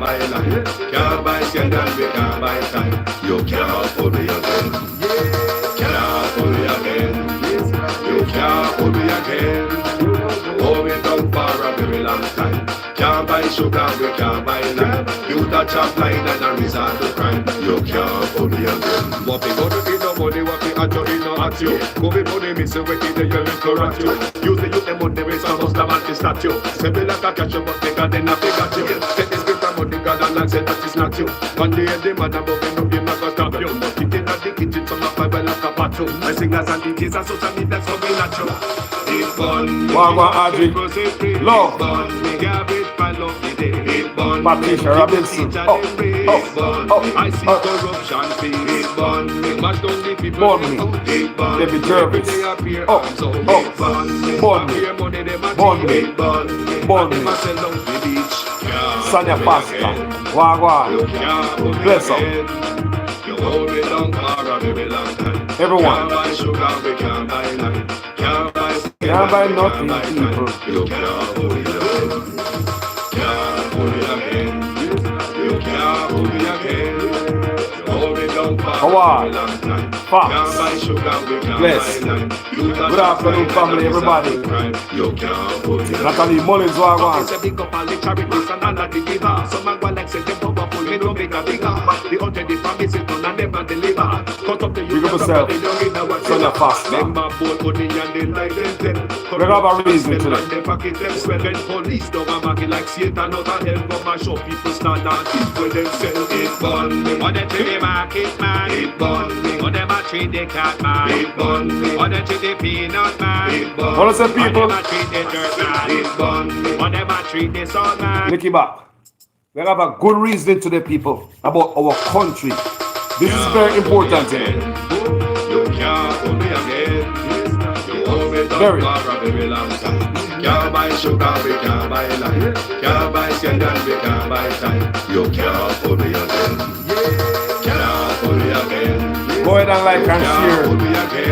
buy life. Can't buy scandal, we can't buy time. You can't fool me again. Can't fool me again. You can't fool me again. Going down for a very long time. Can't buy sugar, we can't buy lime. You touch a line and a resort to crime. You can't fool me again. What we gonna do no money, what we at you, no at you. Go be money, miss away in the year to rat you. Use the youth, the money, raise a must have anti-statue. Say me like a catch you, but they got then a big at you. Take this bit of money, God, and like say that is not you. One day the man above him, no game, not gonna stop you. But it in the kitchen, some of my well like a patio. My singers and DJs and social media, that's coming at you. It burn me, Love. me, garbage, I love the day. It burn Patricia Robinson. I see corruption, feel it burn me. Mash down the people, Burn me. it burn Debbie me. Jervis. They appear, Oh, so oh. it burn me. Burn me. Appear money, they might Burn me. it burn me. Burn And me. them a sell down the beach. Sonia Pastor. Wagwan. Bless up. You hold me down for a very long time. Everyone. Can't buy sugar, we can't buy lime. Can't buy Can't buy nothing, people. You can't hold me again. Can't hold me again. You can't hold me again. You hold me down for a very long time. Fox. Can't buy sugar, we can't Bless. buy lime. Good afternoon, family, everybody. You can't hold me again. Natalie Mullins, Wagwan. It's a big up all the charities and all of the giver. Some man go like say them powerful, me no bigger. The hundred the promise it done and never deliver. Cut up the Big up yourself. Sonia Pastor. Remember both money and they like them. We have a reason to that. They pocket them sweat when police don't have market like Satan out of hell. Come and show people stand and keep when them sell it burn me. On the tree market man, it burn me. On them a tree the cat man, it burn me. On the tree the peanut man, it burn me. What is it, people? On them a tree the dirt man, it burn me. On them a tree the sun man. Nicky back. We have a good reason to the people about our country. This is very important. You can't hold me again. You hold me down Very. for a very long time. Can't buy sugar, we can't buy lime. Can't buy scandal, we can't buy time. You can't hold me again. Can't hold me again. Go ahead and like and share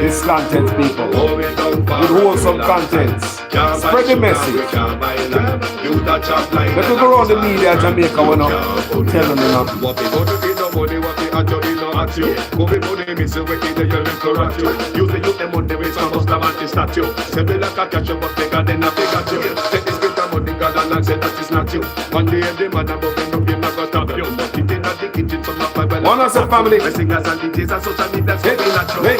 this content, people. With wholesome contents. Spread the message. Let us go around the media Jamaica, we know. Tell them enough. What we go to be no money, what we at you, no at you. Go be money, miss you, wicked, you little rat you. Use the youth, them money, raise some must have anti-statue. Say me like a catch you, but bigger than a big at you. Take this bit of money, God, and like say that is not you. One day, the man above them, no game, not gonna stop you. But it in the kitchen, some of my well. One of the family. My singers and DJs and social media, so Hey, we not you. hey,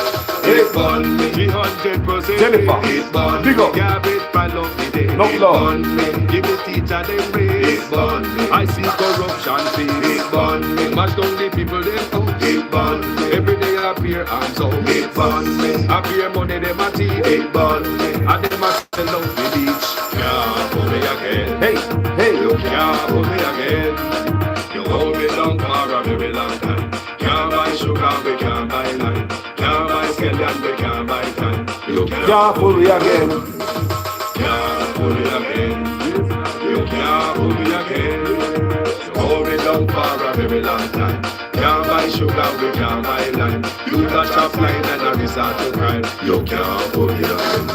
It burn me, 300%. Jennifer, It burn big me, up. garbage, I love the day. No It love. burn me, give the teacher them raise. It burn me, I see corruption feel. It burn me, mash down the people them out. It burn me, every day I appear and so. It burn me, appear money them a thief. It burn me, and them a sell out the beach. Can't hold me again. Hey, hey. You can't hold me again. You hold me down for a very long time. Can't buy sugar, we can't buy lime. Can't buy scandal, we can't buy time. You Can't fool me again. can't hold me again. You can't hold me again. You hold me down for a very long time. Can't buy sugar, we can't buy lime. You touch a flying and a resort to crime. You can't hold me again.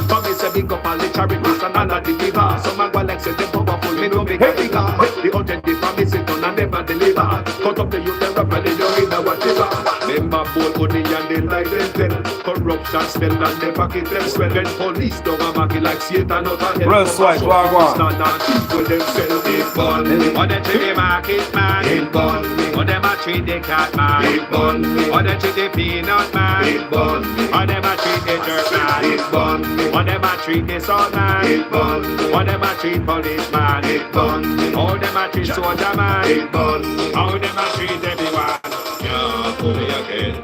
But me say big up all the charities and all of the giver. Some man go like say them powerful, me no bigger bigger. The hundred the promise it done and never deliver. Cut up the youth them rap and they don't in a whatever. Them a bold money and they like them tell. Corruption spell and they pocket them swell. When police don't have market like Satan out of hell. Rest white, wagwan. Stand and keep when them sell. It burn me. On the tree market man. It burn me. On them a tree the cat man. It burn me. On the tree the peanut man. It burn me. On them a tree the dirt man. It burn me. On them a treat the sun man. It burn me. On them a treat policeman. It burn me. All them a treat soldier man. It burn me. All them a treat everyone. Can't hold me again.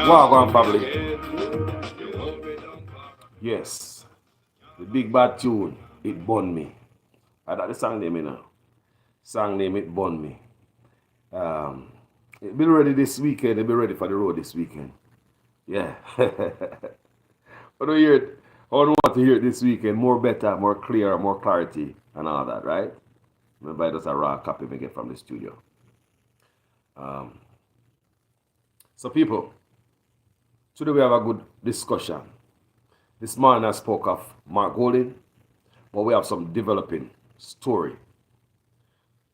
Wagwan family. Yes. The big bad tune, It Burn Me. I got the song name, you know. Song name, It Burn Me. It'll be ready this weekend. It'll be ready for the road this weekend. Yeah. But I hear it. I don't want to hear it this weekend. More better, more clear, more clarity, and all that, right? Maybe just a raw copy we get from the studio. So people, today we have a good discussion. This morning I spoke of Mark Golding, but we have some developing story.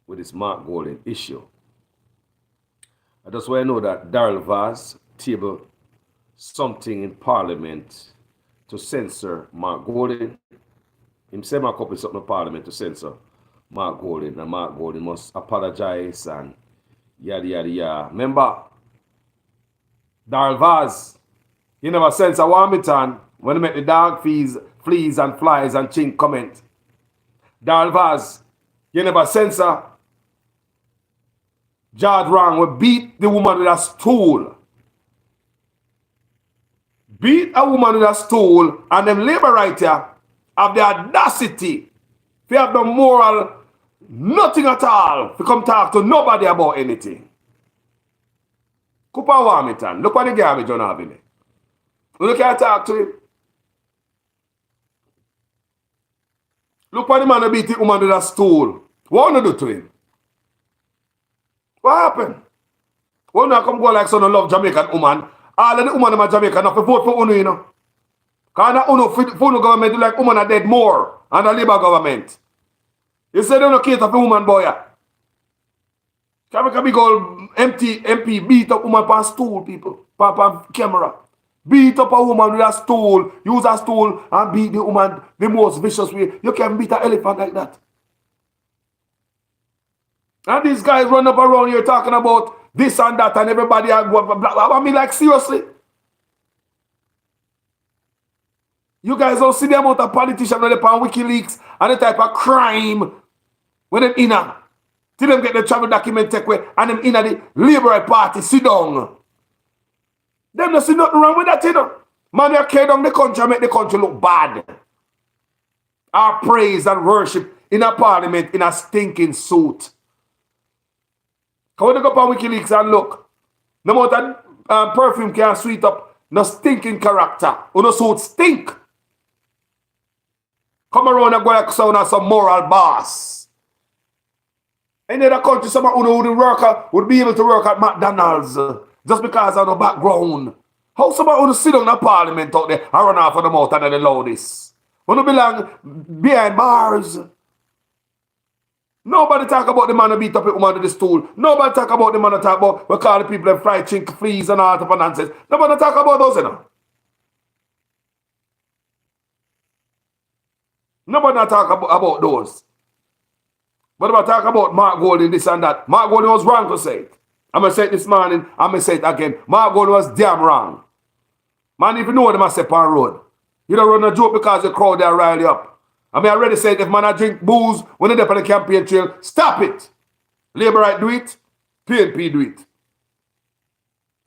with this Mark Golding issue. I just want to know that Darrell Vaz tabled something in Parliament to censor Mark Golding. Him say my couple something in Parliament to censor Mark Golding, and Mark Golding must apologize and yada yada yada. Remember, Darrell Vaz, he never censor Warmington when he make the dog fleas and flies and chink comment. Darrell Vaz, you never censor Jard Wrong. We beat the woman with a stool. Beat a woman with a stool, and them labor right here have the audacity, they have the moral, nothing at all, to come talk to nobody about anything. Cooper Warmington, look what the garbage on having it. Look at talk to him. Look what the man beat the woman with a stool. What want to do to him? What happened? When I come go like son of love Jamaican woman, all of the woman in my Jamaica not to vote for UNO, you know. Because the UNO government do like woman are dead more and the Labour government. You say they don't cater for woman boy. Can make a big old empty MP beat up woman on stool, people. On camera. Beat up a woman with a stool, use a stool and beat the woman the most vicious way. You can beat an elephant like that. And these guys run up around here talking about this and that and everybody are going blah, blah. I mean, like, seriously? You guys don't see the amount of politicians on WikiLeaks and the type of crime when them in a, till them get the travel document take away and them in a the Liberal Party sit down. Them don't see nothing wrong with that, you know. Man, they carry down the country and make the country look bad. Our praise and worship in a parliament in a stinking suit. Come on, go up on WikiLeaks and look. No matter perfume can sweet up no stinking character. Or no suit stink. Come around and go like some moral boss. In the country, someone who would be able to work at McDonald's just because of the background. How someone who sit on the parliament out there and run off of the mouth and they allow this? When you belong behind bars. Nobody talk about the man who beat up a woman to the stool. Nobody talk about the man who talk about we call the people and fried chink, fleas and all type of nonsense. Nobody talk about those, you know. Nobody talk about those. But if I talk about Mark Golding, this and that, Mark Golding was wrong to say it. I'm going to say it this morning, I'm going to say it again. Mark Golding was damn wrong. Man, if you know them, I say on road. You don't run a joke because the crowd there rile you up. I mean, I already said if man I drink booze when they're on the campaign trail, stop it. Labour right do it, PNP do it.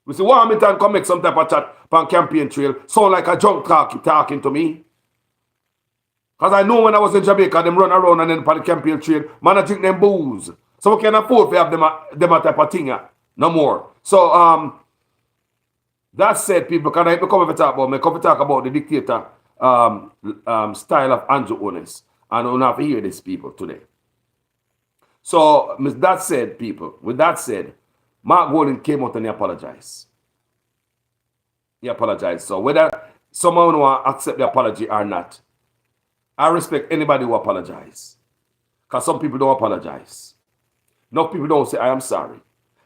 We see Warmington come make some type of chat on campaign trail, sound like a drunk talking to me. Because I know when I was in Jamaica, them run around and then on the campaign trail, man I drink them booze. So we can afford to have them a type of thing. No more. So, that said, people, can I come and talk about the dictator style of Andrew Honest, and we'll have to hear these people today. So, with that said, people, Mark Golding came out and he apologized. He apologized. So, whether someone will accept the apology or not, I respect anybody who apologizes. Because some people don't apologize. Enough people don't say, I am sorry.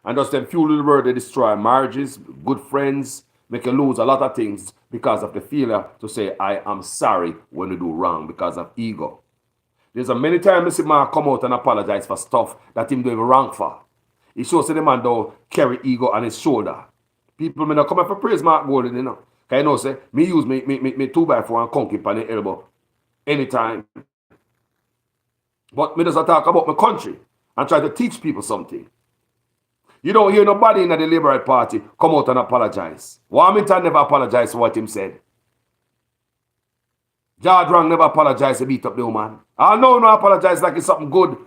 And just them few little words, they destroy marriages, good friends, make you lose a lot of things because of the failure to say, I am sorry when you do wrong because of ego. There's a many times I see man come out and apologize for stuff that him doing wrong for. It shows that the man don't carry ego on his shoulder. People may not come up for praise Mark Golding, you know. Because you know, say, me use me 2x4 and conk it on the elbow anytime. But me just talk about my country and try to teach people something. You don't hear nobody in the Liberal Party come out and apologize. Warmington never apologized for what him said. Jard Wrong never apologized to beat up the woman. I know no apologize like it's something good.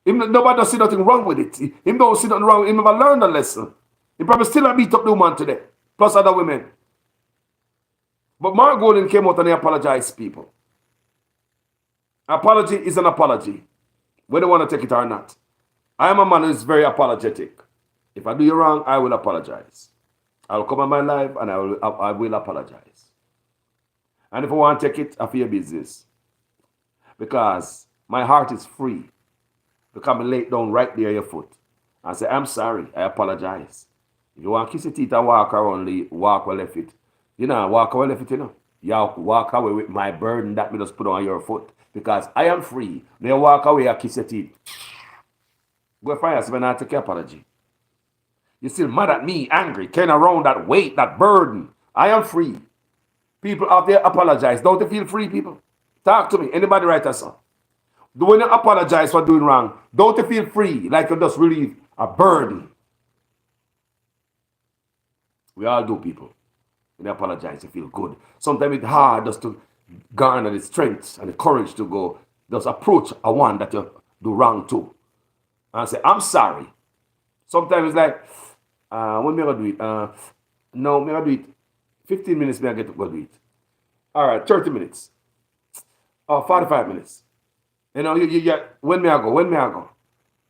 Nobody don't see nothing wrong with it. Him don't see nothing wrong. He never learned a lesson. He probably still beat up the woman today. Plus other women. But Mark Golding came out and he apologized, people. Apology is an apology. Whether they want to take it or not. I am a man who is very apologetic. If I do you wrong, I will apologize. I will come on my life and I will apologize. And if I want to take it, I feel business. Because my heart is free. to come and lay it down right there at your foot and say, I'm sorry, I apologize. If you want to kiss your teeth and walk around, walk well left it. You know, walk away left it, you know. You walk away with my burden that me just put on your foot. Because I am free. Then walk away and kiss your teeth. Go find yourself and not take your apology. You're still mad at me, angry, carrying around that weight, that burden. I am free. People out there apologize. Don't you feel free, people? Talk to me. Anybody write a song? When you apologize for doing wrong, don't you feel free, like you just relieve a burden? We all do, people. When you apologize, you feel good. Sometimes it's hard just to garner the strength and the courage to go, just approach a one that you do wrong to. And say, I'm sorry. Sometimes it's like, when me gonna do it? No, me gonna do it. 15 minutes, me I get to go do it. All right, 30 minutes. Or 45 minutes. You know, you get, when me I go?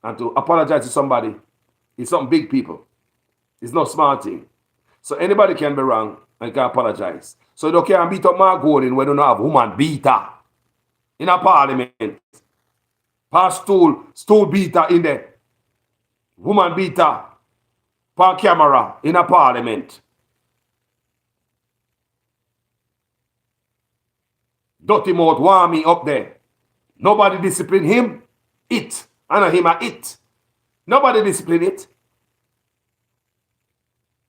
And to apologize to somebody, it's something big, people. It's not small thing. So anybody can be wrong and can apologize. So you can't beat up Mark Golding when you don't have woman beater in a parliament. Pass stool beater in there. Woman beater per camera in a parliament. Dirty mouth want me up there. Nobody discipline him. It. I know him a it. Nobody discipline it.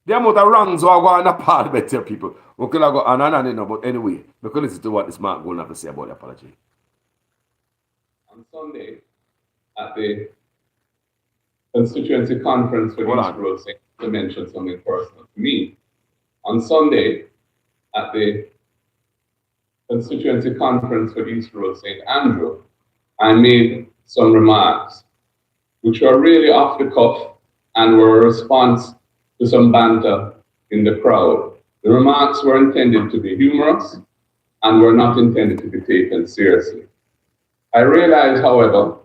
The amount of wrongs are going to parliament here, people. We could have go on and on, but anyway, we could listen to what this Mark Golding have to say about the apology. On Sunday, at the constituency conference for East Road, to mention something personal to me. On Sunday, at the constituency conference for East Road, St. Andrew, I made some remarks which were really off the cuff and were a response to some banter in the crowd. The remarks were intended to be humorous and were not intended to be taken seriously. I realize, however,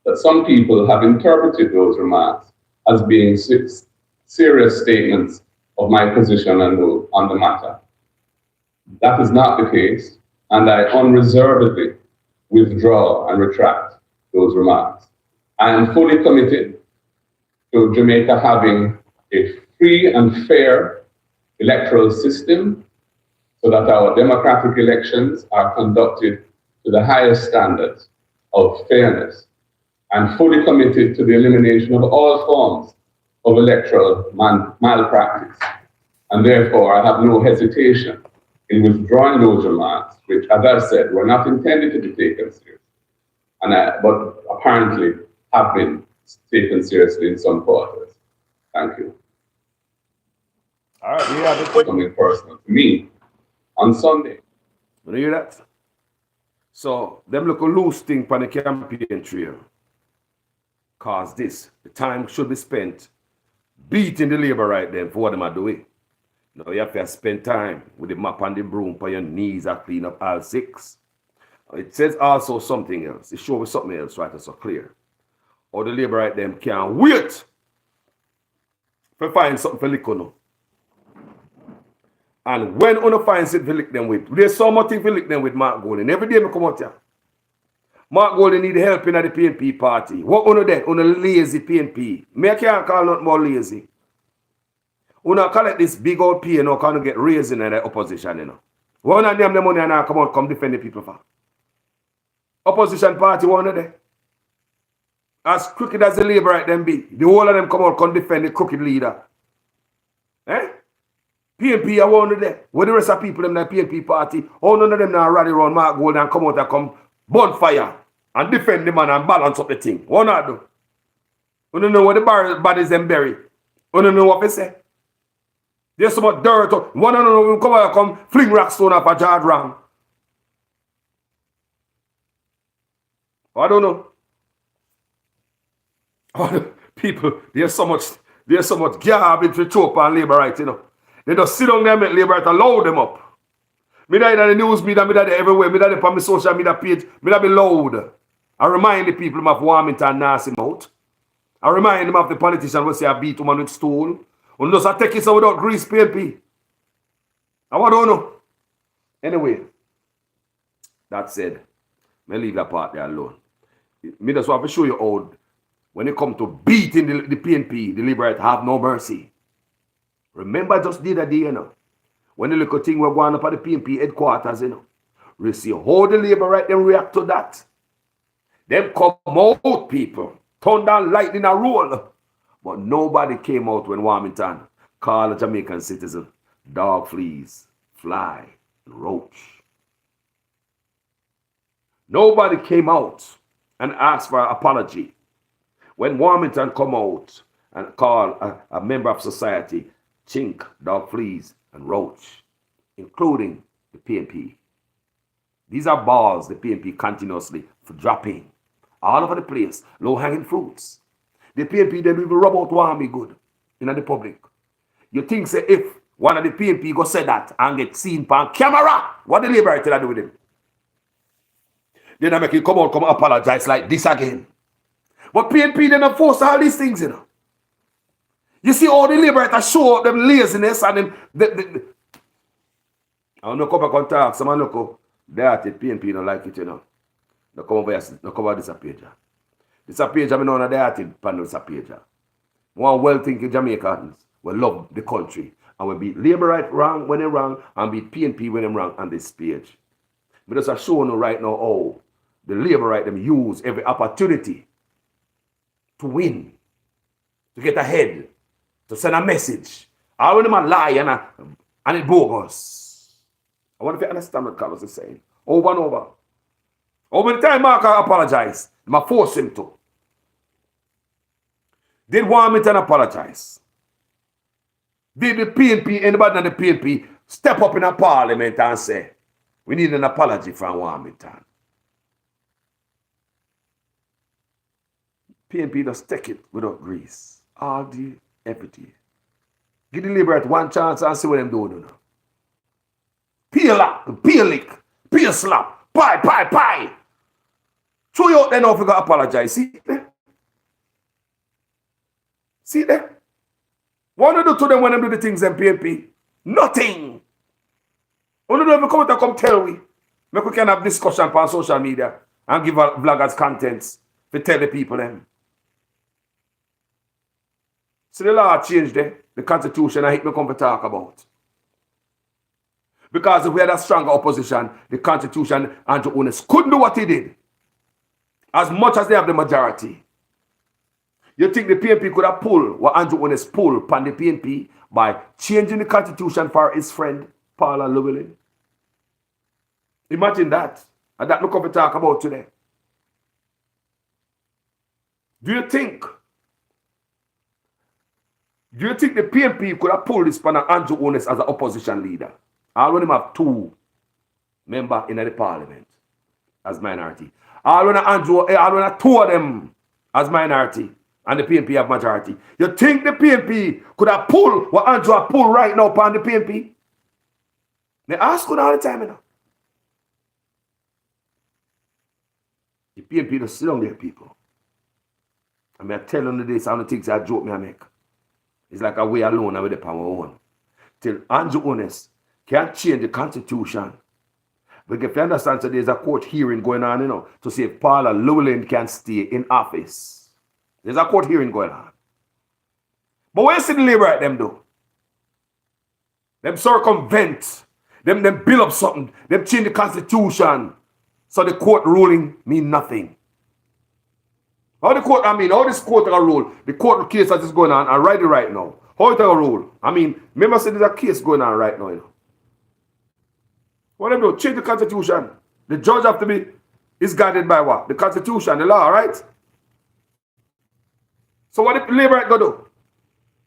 that some people have interpreted those remarks as being serious statements of my position on the matter. That is not the case, and I unreservedly withdraw and retract those remarks. I am fully committed to Jamaica having a free and fair electoral system so that our democratic elections are conducted to the highest standards of fairness. I'm fully committed to the elimination of all forms of electoral malpractice. And therefore, I have no hesitation in withdrawing those remarks, which, as I said, were not intended to be taken seriously, but apparently have been taken seriously in some quarters. Thank you. All right, yeah, that's something personal to me. On Sunday. You hear that? So, them look a loose thing on the campaign trail. Cause this, the time should be spent beating the labor right then for what them are doing. Now you have to spend time with the mop and the broom for your knees and clean up all six. It says also something else. It shows something else right so clear. Or the labor right them can't wait to find something for lick on. And when you find something to lick them with, there's so much thing to lick them with Mark Golding. Every day I come out here. Mark Golding need help in the PNP party. What on that? On a lazy PNP. Me I can't call nothing more lazy. Una collect this big old P and now can get raised in the opposition, you know. One of them the money and now come defend the people for. Opposition party one of them. As crooked as the labor right them be, the whole of them come defend the crooked leader. Eh? PNP are one of them. When the rest of people in the PNP party, all none of them now rally around Mark Golding and come out and come bonfire and defend the man and balance up the thing. What not do? You don't know what the bodies them bury. You don't know what they say. There's so much dirt. One of them come fling rock stone off a jar wrong. I don't know. People, there's so much garbage to throw up on labor rights, you know. They just sit down there and make labor rights and load them up. Me that in the news media, me that everywhere, me that on my social media page, me that be loud. I remind the people of Warmington nasty mouth. I remind them of the politician who say I beat woman with stool. And just I take it so without grease PNP. I don't know. Anyway, that said, me leave that part there alone. Me just want to show you how when it come to beating the PNP, the liberate have no mercy. Remember just the other day, you know, when the little thing were going up at the PNP headquarters, you know, we see how the labor right them react to that. Them come out, people, thunder and lightning a roll. But nobody came out when Warmington called a Jamaican citizen dog, fleas, fly, and roach. Nobody came out and asked for an apology when Warmington come out and call a member of society chink, dog, fleas, and roach, including the PNP. These are balls the PNP continuously dropping all over the place, low-hanging fruits. The PNP, they will rub out Wami good in the public. You think, say, if one of the PNP go say that and get seen on camera, what the liberator do with him? Then I make him come out, come apologize like this again. But PNP, they don't force all these things, you know. You see all the liberators show up them laziness and them. I don't know, come back and talk. Someone look, that PNP don't like it, you know. No come over here, no cover this page. This page, I mean, none of that panel this page. One well-thinking Jamaicans will love the country and will be labor right wrong when they're wrong and be PNP when they're wrong on this page. But just are showing you right now how the labor right them use every opportunity to win, to get ahead, to send a message. I want them a lie and it bogus. I want to understand what Carlos is saying. Over and over. How many times Mark apologize? I force him to. Did Warmington apologize? Did the PNP, anybody in the PNP, step up in a parliament and say, we need an apology from Warmington? PNP just take it without grease. All day, every day. Give the liberate one chance and see what them do. Peel up, peel lick, peel slap, pie. Throw you out there now if you got to apologize. See there? See there? What do you do to them when they do the things in PNP? Nothing. What do you do if you come out and come tell we? Make we can have discussion on social media and give our vloggers contents to tell the people them. So the law changed there, the constitution, I hate me come to talk about. Because if we had a stronger opposition, the constitution, Andrew Ones couldn't do what he did. As much as they have the majority. You think the PNP could have pulled what Andrew Ones pulled upon the PNP by changing the constitution for his friend, Paula Llewellyn? Imagine that. And that look up to talk about today. Do you think the PNP could have pulled this upon Andrew Ones as an opposition leader? I want him have two members in the parliament as minority. I want two of them as minority and the PNP have majority. You think the PNP could have pulled what Andrew have pulled right now upon the PNP? They ask you all the time, you know. The PNP just sit down there, people. I mean, I tell them this, I don't think it's a joke me I make. It's like a way alone with the power own. Till Andrew Ones can't change the constitution. But if you understand, so there's a court hearing going on, you know, to see if Paula Llewellyn can stay in office. There's a court hearing going on. But what you see the labor at them do? Them circumvent, them build up something, them change the constitution. So the court ruling mean nothing. How this court will rule? The court case that is going on and right now. How it will rule? I mean, remember say there's a case going on right now, you know. What them do? Change the constitution. The judge have to be is guided by what? The constitution, the law, right? So what the labor go do?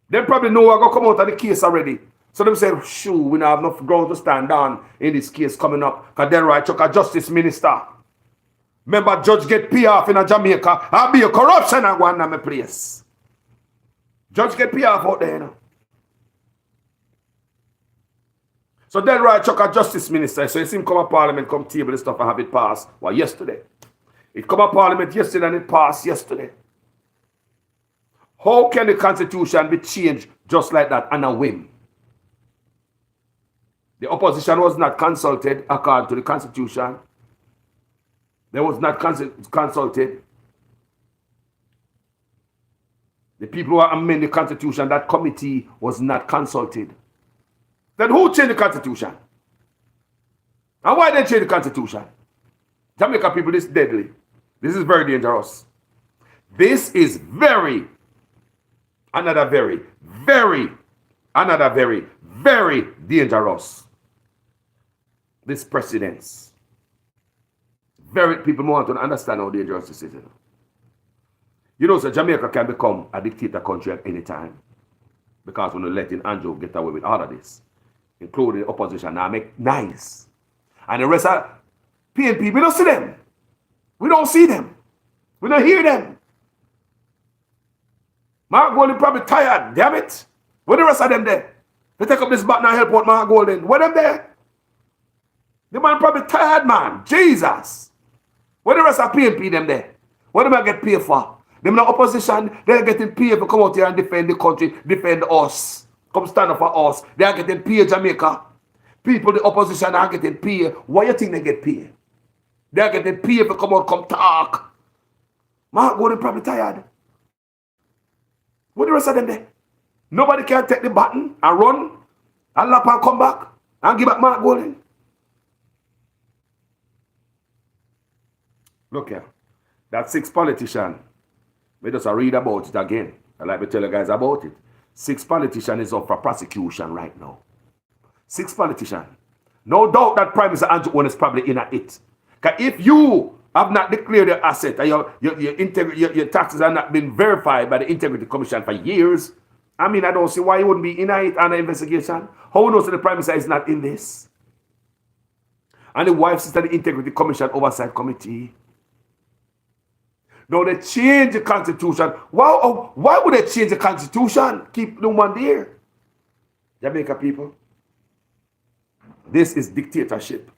They probably know I go come out of the case already. So them say, shoo, we don't have enough ground to stand on in this case coming up. Because then right, chuck a justice minister. Remember, judge get pay off in a Jamaica. I'll be a corruption and go on in my place. Judge get pay off out there, you know. So then right, chuck a justice minister. So you see him come to parliament, come table this stuff and have it passed. Well, yesterday. It come to parliament yesterday and it passed yesterday. How can the constitution be changed just like that on a whim? The opposition was not consulted according to the constitution. They was not consulted. The people who amend the Constitution, that committee was not consulted. Then who changed the Constitution? And why they change the Constitution? Jamaica people, this is deadly. This is very dangerous. This is another very dangerous. This precedence. People want to understand how dangerous this is. You know, so Jamaica can become a dictator country at any time. Because we're not letting Andrew get away with all of this. Including the opposition. Now make nice. And the rest of PNP, we don't see them. We don't see them. We don't hear them. Mark Golden probably tired, damn it. Where the rest of them there? They take up this button and help out Mark Golden. Where them there? The man probably tired, man. Jesus. Where the rest of PNP them there? What do I get paid for? Them in the opposition, they're getting paid to come out here and defend the country, defend us. Come stand up for us. They are getting paid, Jamaica. People, the opposition are getting paid. Why you think they get paid? They are getting paid to come out, come talk. Mark Golden probably tired. What the rest of them there? Nobody can take the button and run and lap and come back and give back Mark Golden. Look here. That 6 politician. We just read about it again. I like to tell you guys about it. 6 politician is up for prosecution right now. 6 politician. No doubt that Prime Minister Andrew Owen is probably in at it. Because if you have not declared your asset and your taxes have not been verified by the Integrity Commission for years, I mean, I don't see why you wouldn't be in it on the investigation. How knows that the Prime Minister is not in this? And the wife sits at the Integrity Commission Oversight Committee. Now they change the Constitution. Why would they change the Constitution? Keep no one there. Jamaica people. This is dictatorship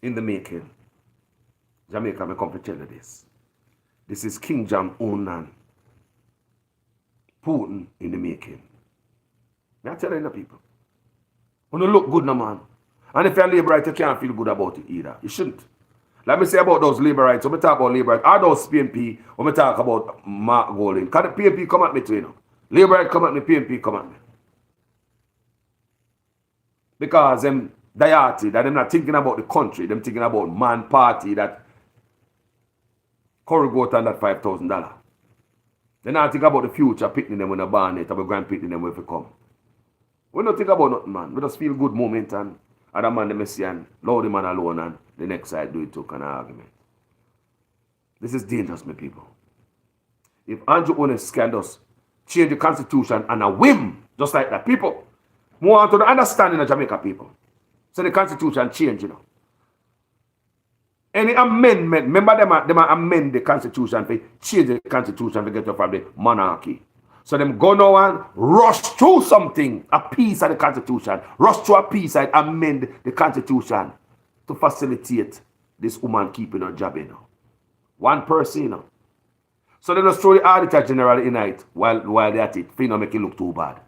in the making. Jamaica, I come to tell you this. This is King Jong-un and Putin in the making. I tell you the people. When you look good, no man. And if you're a labor right, you can't feel good about it either. You shouldn't. Let me say about those labor rights. When we talk about labor rights, are those PNP when we talk about Mark Golden? Because the PNP come at me too, you know. Labor rights come at me, PNP come at me. Because them diety, that them not thinking about the country, them thinking about man party that Curry goat on that $5,000. They not think about the future, picking them when a born it, or grand picking them when they come. We don't think about nothing, man. We just feel good moment and other man the Messiah, load the man alone and the next side do it to kind of argument. This is dangerous, my people. If Andrew Owen can just change the Constitution on a whim, just like that, people want to understand in the Jamaica people. So the Constitution change, you know. Any amendment, remember them amend the Constitution, they change the Constitution to get up from the monarchy. So them go now and rush through something, a piece of the Constitution, rush through a piece and amend the Constitution to facilitate this woman keeping her job, you know. One person, you know. So they just throw the Auditor General in it while they're at it, for you not make it look too bad.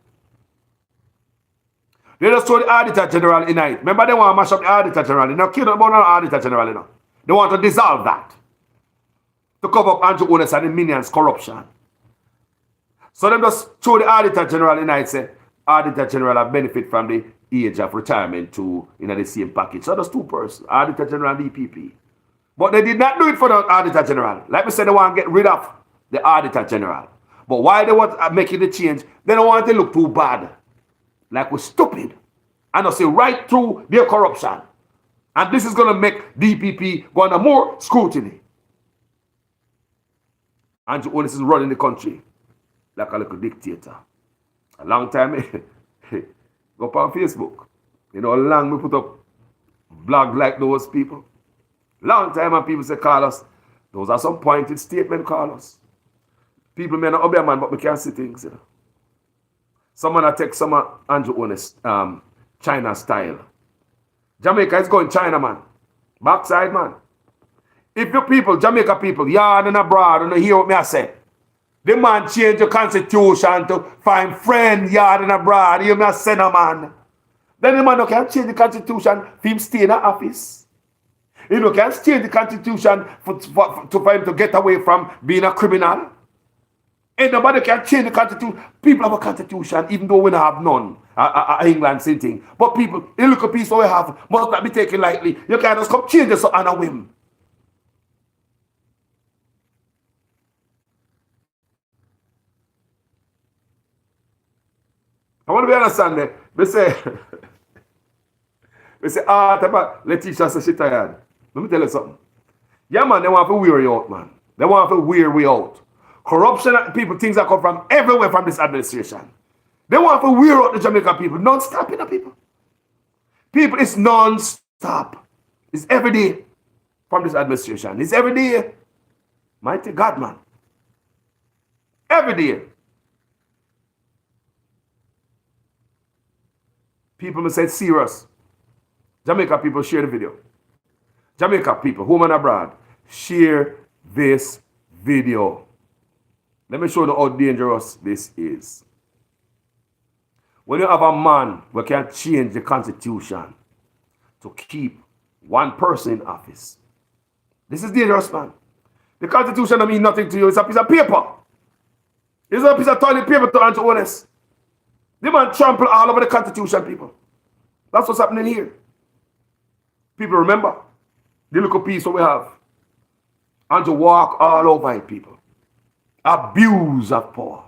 They just throw the Auditor General in it. Remember they want to mash up the Auditor General. They don't care about the Auditor General, you know. They want to dissolve that. To cover up Andrew Owen and the minions' corruption. So they just throw the Auditor General in it, say, Auditor General have benefit from the age of retirement to the same package. So there's 2 persons, Auditor General and DPP. But they did not do it for the Auditor General. Like we said, they want to get rid of the Auditor General. But why they want to make it a change, they don't want it to look too bad. Like we're stupid. And they say right through their corruption. And this is going to make DPP go under more scrutiny. Andrew Owen is running the country like a little dictator. A long time, go up on Facebook. You know, long we put up blog like those people. Long time and people say, call us. Those are some pointed statement, call us. People may not obey a man, but we can't see things. You know. Someone I take some Andrew Owen's China style. Jamaica is going China, man. Backside, man. If you people, Jamaica people, yard and abroad, and you hear what me I say. The man change the constitution to find friend, yard and abroad. You me say no, man. Then the man can change the constitution for him stay in the office. You know, can change the constitution for him to get away from being a criminal. Ain't nobody can change the constitution. People have a constitution, even though we don't have none. England, same thing. But people, a little piece that we have must not be taken lightly. You can't just come change this on a whim. I want to be understand that. They say, Letitia says she tired. Let me tell you something. Yeah, man, they want to wear you out, man. They want to wear we out. Corruption, people, things that come from everywhere from this administration. They want to wear out the Jamaican people. Non-stop, you know, people. People, it's non-stop. It's every day from this administration. It's every day. Mighty God, man. Every day. People must say serious. Jamaica people, share the video. Jamaica people, home and abroad, share this video. Let me show you how dangerous this is. When you have a man who can change the constitution to keep one person in office, this is dangerous, man. The constitution don't mean nothing to you. It's a piece of paper. It's a piece of toilet paper, to answer honest. The man trample all over the constitution, people. That's what's happening here. People, remember the little piece that we have. And to walk all over it, people. Abuse of power.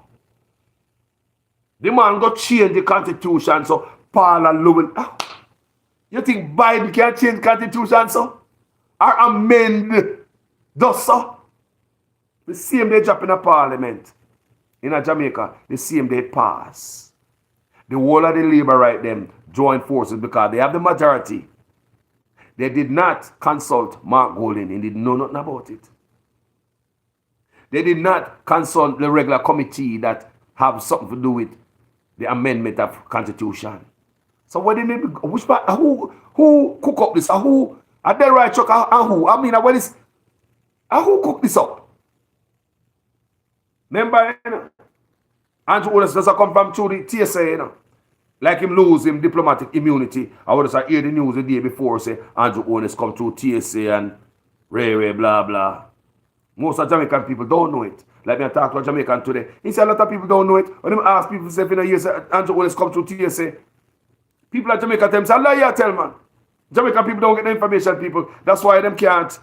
The man got change the constitution, so Paul and Lewin. You think Biden can change the constitution, so? Or amend thus, so? The same day drop in a parliament in a Jamaica, the same day pass. The whole of the labor right them join forces because they have the majority. They did not consult Mark Golding. He didn't know nothing about it. They did not consult the regular committee that have something to do with the amendment of Constitution. So what did they do? Which part? Who cook up this? Who? Are they right truck? Who? I mean, what is? Who cook this up? Remember, you know, Andrew Otis doesn't come from through the TSA, you know. Like him lose him diplomatic immunity. I would have hear the news the day before say Andrew Otis come through TSA and railway, blah, blah. Most of Jamaican people don't know it. Like me I talk to a Jamaican today. He said a lot of people don't know it. When I ask people, say, if you know, Andrew Otis come through TSA. People at Jamaica tell me, say, Allah, yeah, tell man. Jamaican people don't get the information, people. That's why them can't.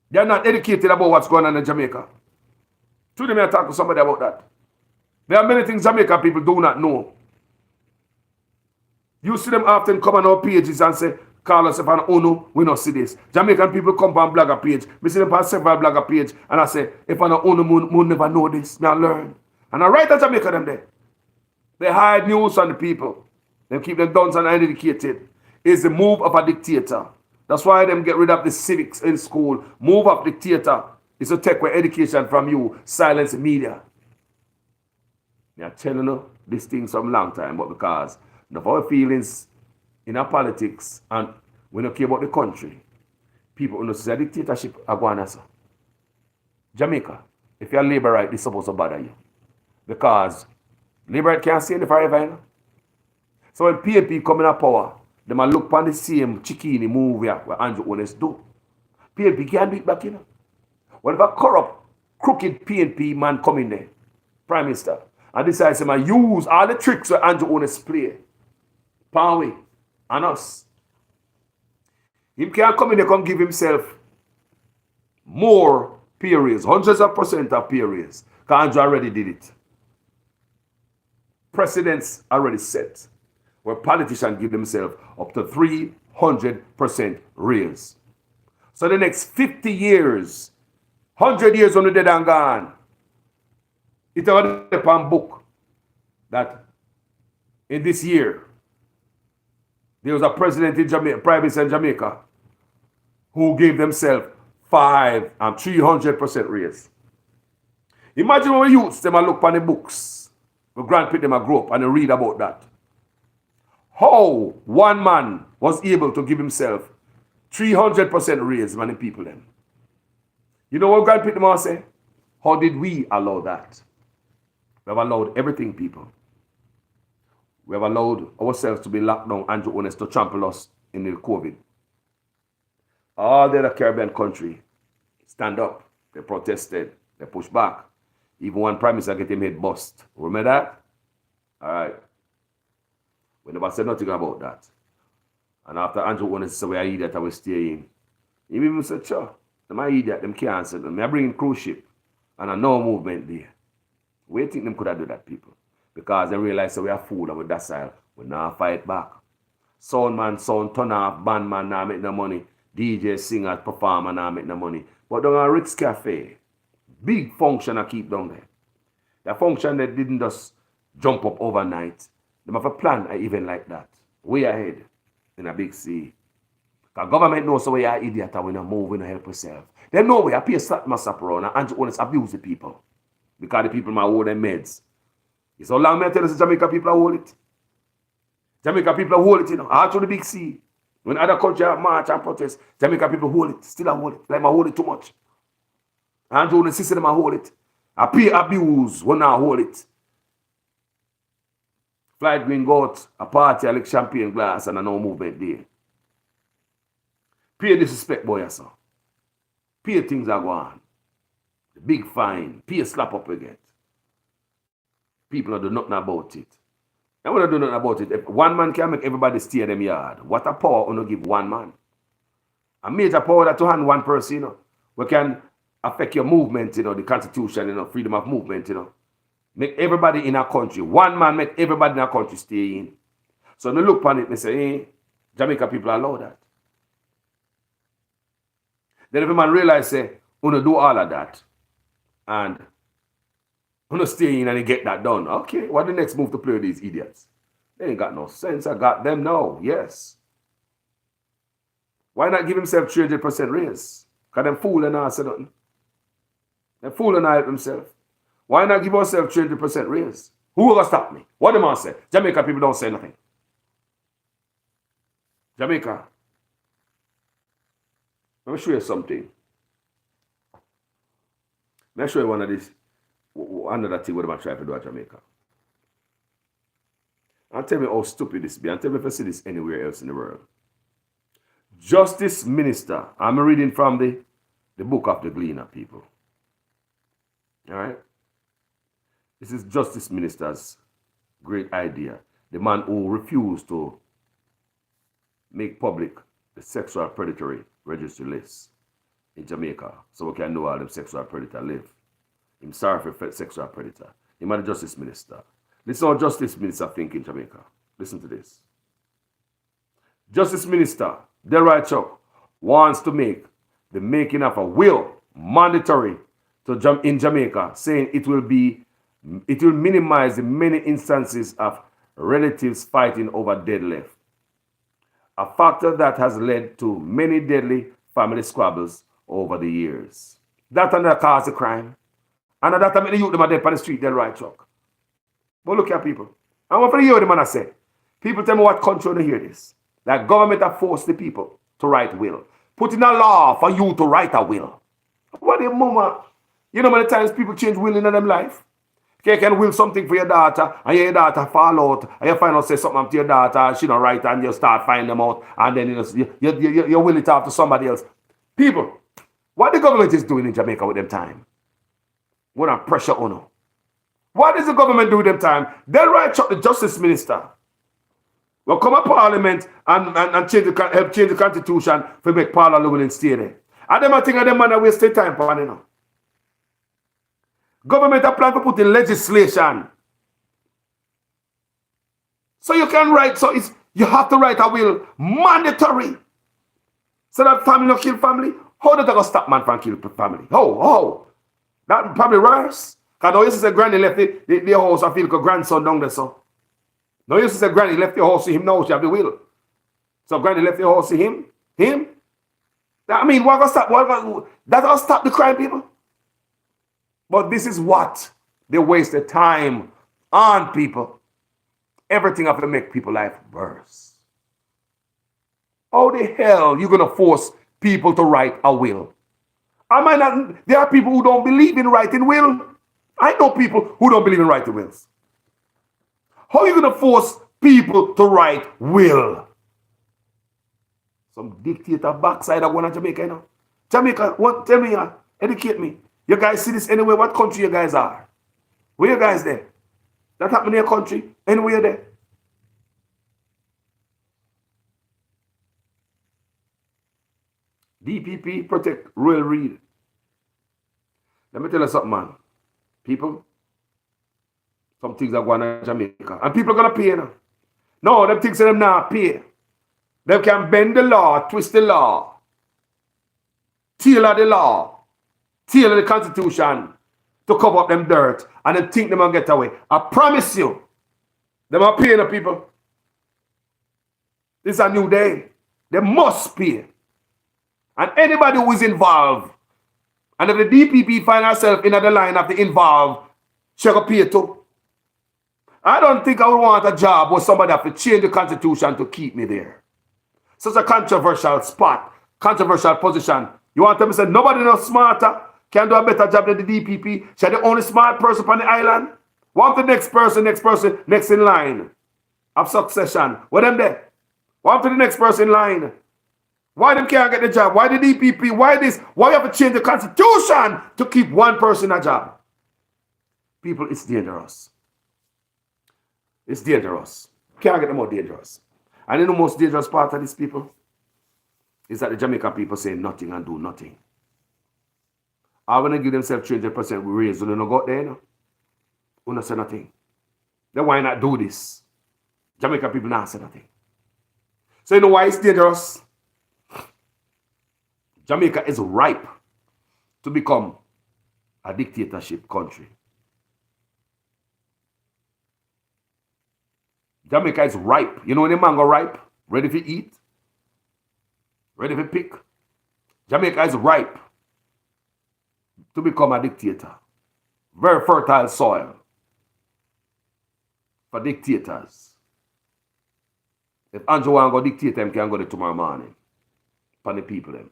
They're not educated about what's going on in Jamaica. Today I talk to somebody about that. There are many things Jamaican people do not know. You see them often come on our pages and say, call us if an UNO, we not see this. Jamaican people come on blogger page. We see them on several blogger page and I say, if an UNO, we never know this, now learn. And I write at Jamaica them there. They hide news from the people. They keep them duns and uneducated. It's the move of a dictator. That's why them get rid of the civics in school. Move of dictator is to take away education from you, silence the media. I'm telling you this thing some long time, but because of our feelings in our politics and we don't care about the country, people who say dictatorship are going on. Jamaica, if you're labor right, it's supposed to bother you. Because labor right can't stay in the forever, you know? So when PNP come in power, they might look upon the same chickini move where Andrew Otis do. PNP can't do it back, you know. What if a corrupt, crooked PNP man come in there, Prime Minister, and decides to use all the tricks that Andrew Otis play, Power and us. He can't come in there and give himself more periods, hundreds of percent of periods, because Andrew already did it. Precedents already set, where politicians give themselves up to 300% raise. So the next 50 years, 100 years when we're dead and gone, it's a depend book that in this year, there was a president in Jamaica, Prime Minister in Jamaica, who gave themselves 5 and 300% raise. Imagine when we youths, them look on the books, the grandparents them grow up and they read about that. How one man was able to give himself 300% raise many people then. You know what grandparents them say? How did we allow that? We have allowed everything, people. We have allowed ourselves to be locked down, Andrew Otis to trample us in the COVID. All the other Caribbean country stand up. They protested. They pushed back. Even one prime minister get him head bust. Remember that? All right. We never said nothing about that. And after Andrew wanted to say, we are idiot, I will stay in. He even said, sure, them are idiot, them can't say them. I bring in cruise ship and a no movement there. We think them could have done that, people? Because they realize that we are fool and with that style, we now fight back. Sound man, sound turn off, band man now make no money. DJ, singer, performer now make no money. But down at Rick's Cafe, big function I keep down there. That function that didn't just jump up overnight. They have a plan an event like that. Way ahead in a big sea. Because government knows so we are idiot and we don't move, we don't help ourselves. They know we appear slap massacre around and honest abuse the people. Because the people might hold their meds. It's so long me tell us Jamaica people hold it. Jamaica people hold it, you know, all through the big sea. When other countries march and protest, Jamaica people hold it, still hold it. Like I hold it too much. And the system I hold it. Appear abuse when I hold it. Flight green goat, a party, I like champagne glass and a no movement there. Pay disrespect, boy, so. Pay things are going on. The big fine, pay slap up again. People don't do nothing about it. And when they do nothing about it, if one man can make everybody stay in them yard, what a power on give one man. A major power that to hand one person, you know, we can affect your movement, you know, the constitution, you know, freedom of movement, you know. Make everybody in our country, one man make everybody in our country stay in. So when I look upon it, I say, hey, Jamaica people allow that. Then if a man realize, say, want to do all of that, and want to stay in and get that done, okay, what the next move to play with these idiots? They ain't got no sense. I got them now, yes. Why not give himself 300% raise? Because them fool and not say nothing. Them fool and not help himself. Why not give ourselves 300% raise? Who will stop me? What do I say? Jamaica people don't say nothing. Jamaica. Let me show you something. Let me show you one of these. Another thing what I'm trying to do at Jamaica. And tell me how stupid this be. And tell me if I see this anywhere else in the world. Justice Minister. I'm reading from the book of the Gleaner, people. All right? This is Justice Minister's great idea. The man who refused to make public the sexual predatory registry list in Jamaica so we can know how the sexual predator live. I'm sorry for sexual predator. He's the Justice Minister. Listen how Justice Minister think in Jamaica. Listen to this. Justice Minister Delroy Chuck wants to make the making of a will mandatory in Jamaica, saying it will minimize the many instances of relatives fighting over dead left. A factor that has led to many deadly family squabbles over the years. That and that cause the crime. And that make the youth them are dead on the street, they'll right truck. But look at people. I want to hear what the man I say. People tell me what country to hear this. That government have forced the people to write will. Put in a law for you to write a will. What the mama? You know how many times people change will in them life? You can will something for your daughter, and your daughter fall out, and you find out say something to your daughter, she don't write, and you start finding them out, and then you will it off to somebody else. People, what the government is doing in Jamaica with them time? What a pressure on them. What does the government do with them time? They'll write the Justice Minister. Well, come up Parliament and help change the Constitution to make Parliament will stay there. And them I think of them man waste their time for you know. Government are planning to put in legislation. So you can write, so you have to write a will mandatory. So that family no kill family. How did that go stop man from kill family? How? That probably worse. Because now you see granny left the house and feel like a grandson down there, so. Now you see granny left the house to him now, she have the will. So granny left the house to him. I mean, what gonna stop? That gonna stop the crime, people? But this is what they waste their time on, people. Everything have to make people's life worse. How the hell you gonna force people to write a will? There are people who don't believe in writing will. I know people who don't believe in writing wills. How are you gonna force people to write will? Some dictator backside of one of Jamaica, you know. Jamaica, tell me, educate me. You guys see this anyway? What country you guys are? Where you guys there? That happened in your country? Anywhere there? DPP protect Royal Reed. Let me tell you something, man. People, some things are going on in Jamaica. And people are going to pay now. No, them things them not pay. They can bend the law, twist the law, tailor the law, tailor the constitution to cover up them dirt, and then think them will get away. I promise you, them are paying the people. This is a new day. They must pay. And anybody who is involved, and if the DPP find herself in the line of the involved, she will pay too. I don't think I would want a job where somebody have to change the constitution to keep me there. Such a controversial spot, controversial position. You want them to say nobody no smarter can do a better job than the DPP? She's the only smart person on the island? Want the next person, next in line of succession? What them there? Want to the next person in line? Why them can't get the job? Why the DPP? Why this? Why you have to change the constitution to keep one person a job? People, it's dangerous. It's dangerous. Can't get more dangerous. And the most dangerous part of these people is that the Jamaican people say nothing and do nothing. I want to give themselves 300% raise. When they go out there, you know, they say nothing. Then why not do this? Jamaican people not say nothing. So you know why it's dangerous? Jamaica is ripe to become a dictatorship country. Jamaica is ripe. You know when the mango ripe? Ready to eat? Ready to pick? Jamaica is ripe to become a dictator. Very fertile soil for dictators. If Andrew want to go dictate them, can go there tomorrow morning. For the people them.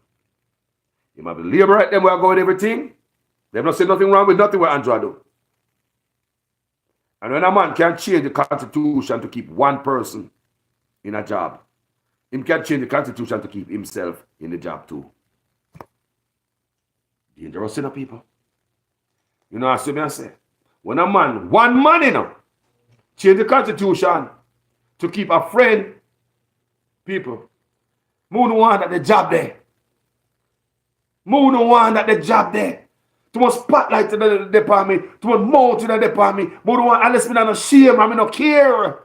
You might be labor right them where I go with everything. They not say nothing wrong with nothing what Andrew do. And when a man can change the constitution to keep one person in a job, he can change the constitution to keep himself in the job too. Dangerous in the people. You know what I say? When a man, one man you know, change the constitution to keep a friend, people, who don't want that the job there. Who don't want that the job there. To want spotlight to the department, to want more to the department. Who don't want unless me not shame, I don't care.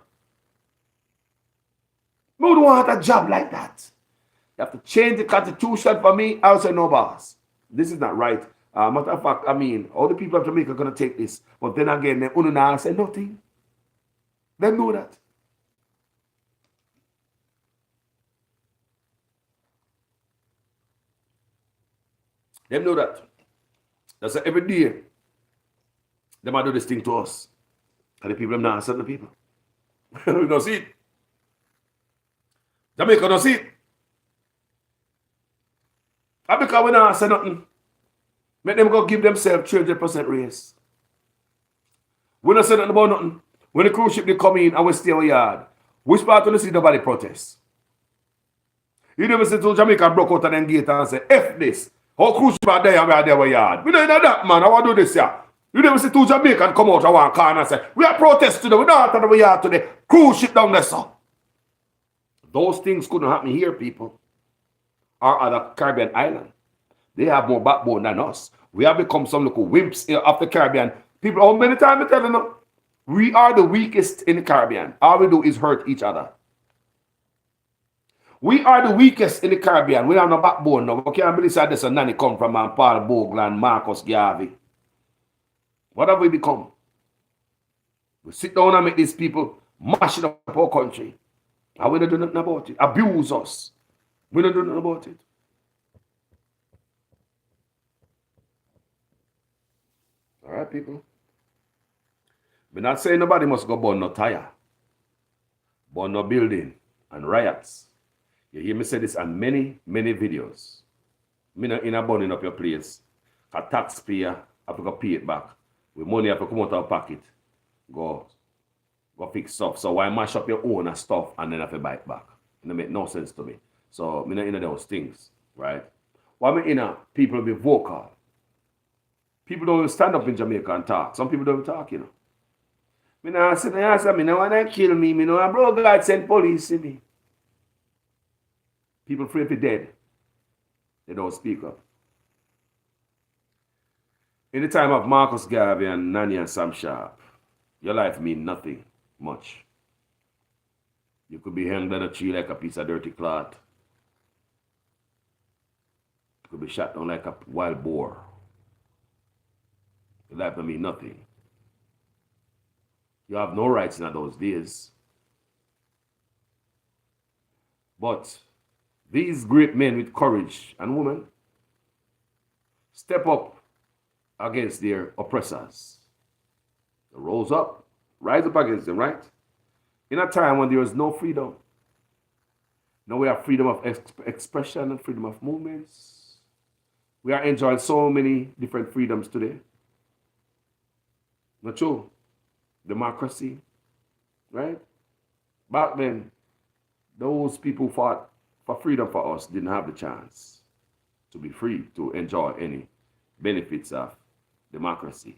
Who don't want a job like that. You have to change the constitution for me. I will say no, boss. This is not right. Matter of fact, I mean, all the people of Jamaica are going to take this. But then again, they don't say nothing. They know that. They know that. That's why every day, they might do this thing to us. And the people are not certain people. We don't see it. Jamaica don't see it. And because we don't say nothing, make them go give themselves 300% raise. We don't say nothing about nothing. When the cruise ship they come in and we stay our yard, which part of the see nobody protest? You never say to Jamaica broke out and then gate and say, F this. How cruise ship are there and we are there our yard? We don't know that, man. I want to do this here. You never see two Jamaican come out of one corner and say, we are protest today. We don't have to our yard today. Cruise ship down there, sir. Those things couldn't happen here, people. Or other Caribbean island. They have more backbone than us. We have become some little wimps of the Caribbean. People, how many times I tell them, we are the weakest in the Caribbean. All we do is hurt each other. We are the weakest in the Caribbean. We have no backbone now. We can't believe that there's a nanny come from Paul Bogle and Marcus Garvey. What have we become? We sit down and make these people mash it up our country. And we don't do nothing about it. Abuse us. We don't do nothing about it. All right, people. We're not saying nobody must go burn no tire, burn no building, and riots. You hear me say this on many, many videos. Me not in a burning up your place. A taxpayer have to go pay it back. With money have to come out of our pocket. Go fix stuff. So why mash up your own stuff and then have to buy it back? It make no sense to me. So me not in those things, right? Why me in people be vocal? People don't even stand up in Jamaica and talk. Some people don't even talk, you know. Me nah say, me no wanna kill me. Me no bro God send police to me. People afraid to be dead. They don't speak up. In the time of Marcus Garvey and Nani and Sam Sharp, your life mean nothing much. You could be hanged on a tree like a piece of dirty cloth. You could be shot down like a wild boar. Your life don't mean nothing. You have no rights in those days. But these great men with courage and women step up against their oppressors. They rise up against them, right? In a time when there is no freedom. Now we have freedom of expression and freedom of movements. We are enjoying so many different freedoms today. Not true. Democracy, right? Back then, those people fought for freedom for us didn't have the chance to be free, to enjoy any benefits of democracy,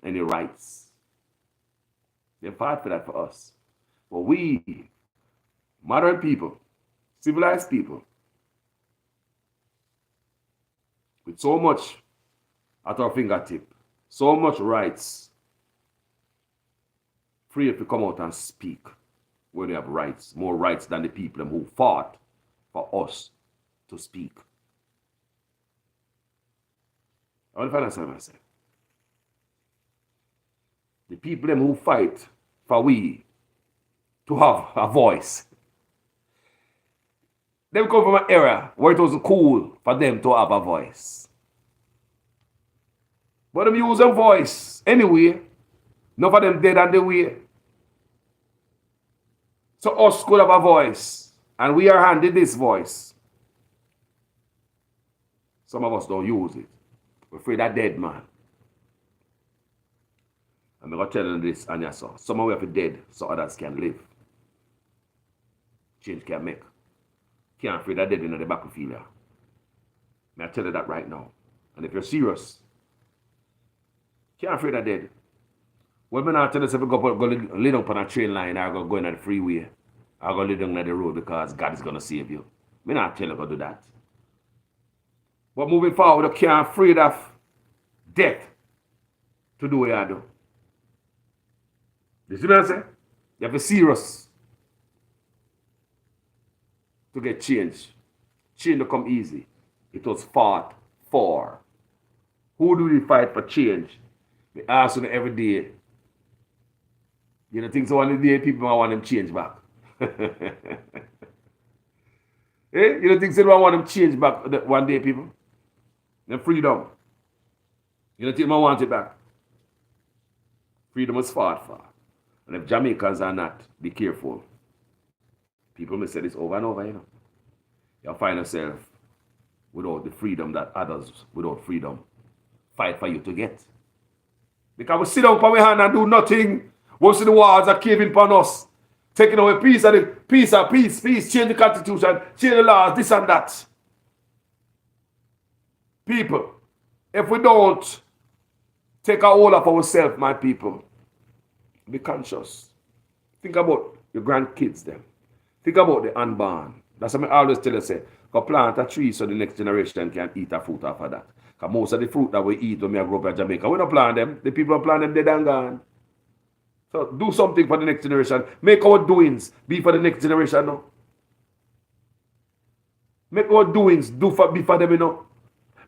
any rights. They fought for that for us. But we, modern people, civilized people, with so much at our fingertip, so much rights, free to come out and speak when we have rights, more rights than the people who fought for us to speak. I want to understand myself. The people who fight for we to have a voice. They come from an era where it wasn't cool for them to have a voice. But them use a voice anyway. None of them dead on the way. So us could have a voice. And we are handed this voice. Some of us don't use it. We're afraid of dead man. I'm going to tell you this, and yes, some of us are dead so others can live. Change can make. Can't afraid of dead in the battlefield. I tell you that right now. And if you're serious, can't afraid of dead. Well, I'm not telling you if you go lay down on a train line or go in the freeway or go lay down on the road because God is going to save you. I'm not telling you to do that. But moving forward, you can't afraid of death to do what you do. You see what I'm saying? You have to be serious to get change. Change will come easy. It was fought for. Who do we fight for change? We ask them every day. You don't think so one day people want them change back? Eh? You don't think so want them change back one day, people? The freedom. You don't think I want it back? Freedom was fought for. And if Jamaicans are not, be careful. People may say this over and over, you know. You'll find yourself without the freedom that others without freedom fight for you to get. Because we sit down on our hand and do nothing. We see the walls are caving upon us. Taking away peace, change the constitution, change the laws, this and that. People, if we don't take a hold of ourselves, my people, be conscious. Think about your grandkids then. Think about the unborn. That's what I always tell you, say, go plant a tree so the next generation can eat a fruit after that. Because most of the fruit that we eat when we grow up in Jamaica, we don't plant them. The people who plant them, dead and gone. So do something for the next generation. Make our doings be for the next generation now. Make our doings be for them, you know.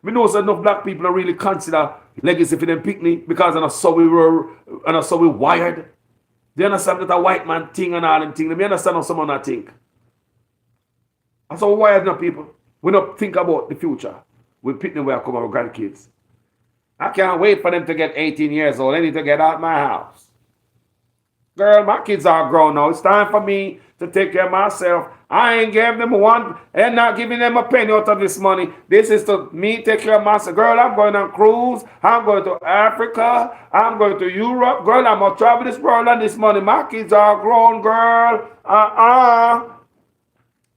We know that enough black people don't really consider legacy for them picnic because that's how we were and that's how we wired. They understand that a white man thing and all them thing. They understand how someone not think. That's how we wired now, people. We don't think about the future. We picnic where I come our grandkids. I can't wait for them to get 18 years old. They need to get out of my house. Girl, my kids are grown now. It's time for me to take care of myself. I ain't giving them one and not giving them a penny out of this money. This is to me take care of myself. Girl, I'm going on cruise. I'm going to Africa. I'm going to Europe. Girl, I'm going to travel this world on this money. My kids are grown, girl.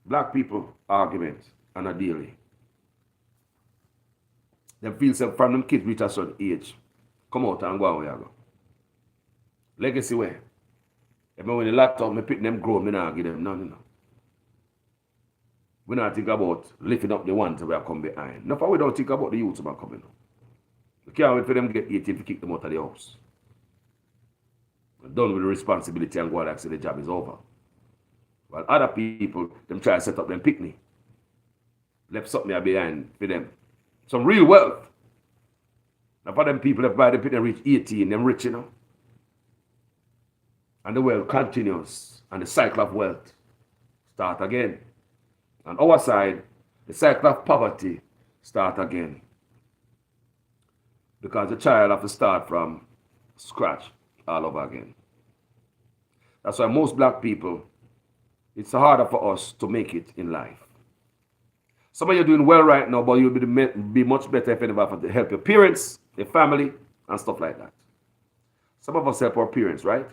Black people argument on a daily. They feel from them kids reach a certain age. Come out and go on where you go. Legacy way. If I win the laptop, I pick them grown, I not give them none, you know. We not think about lifting up the ones that have come behind. Enough we don't think about the youths that are coming up. We can't wait for them to get 18 to kick them out of the house. We're done with the responsibility and go and say the job is over. While other people, them try to set up them picnic. Left something behind for them. Some real wealth. Now for them people that buy the picnic reach 18, them rich, you know. And the wealth continues. And the cycle of wealth start again. On our side, the cycle of poverty start again. Because the child have to start from scratch all over again. That's why most black people, it's harder for us to make it in life. Some of you are doing well right now, but you'll be much better if you have to help your parents, your family, and stuff like that. Some of us help our parents, right?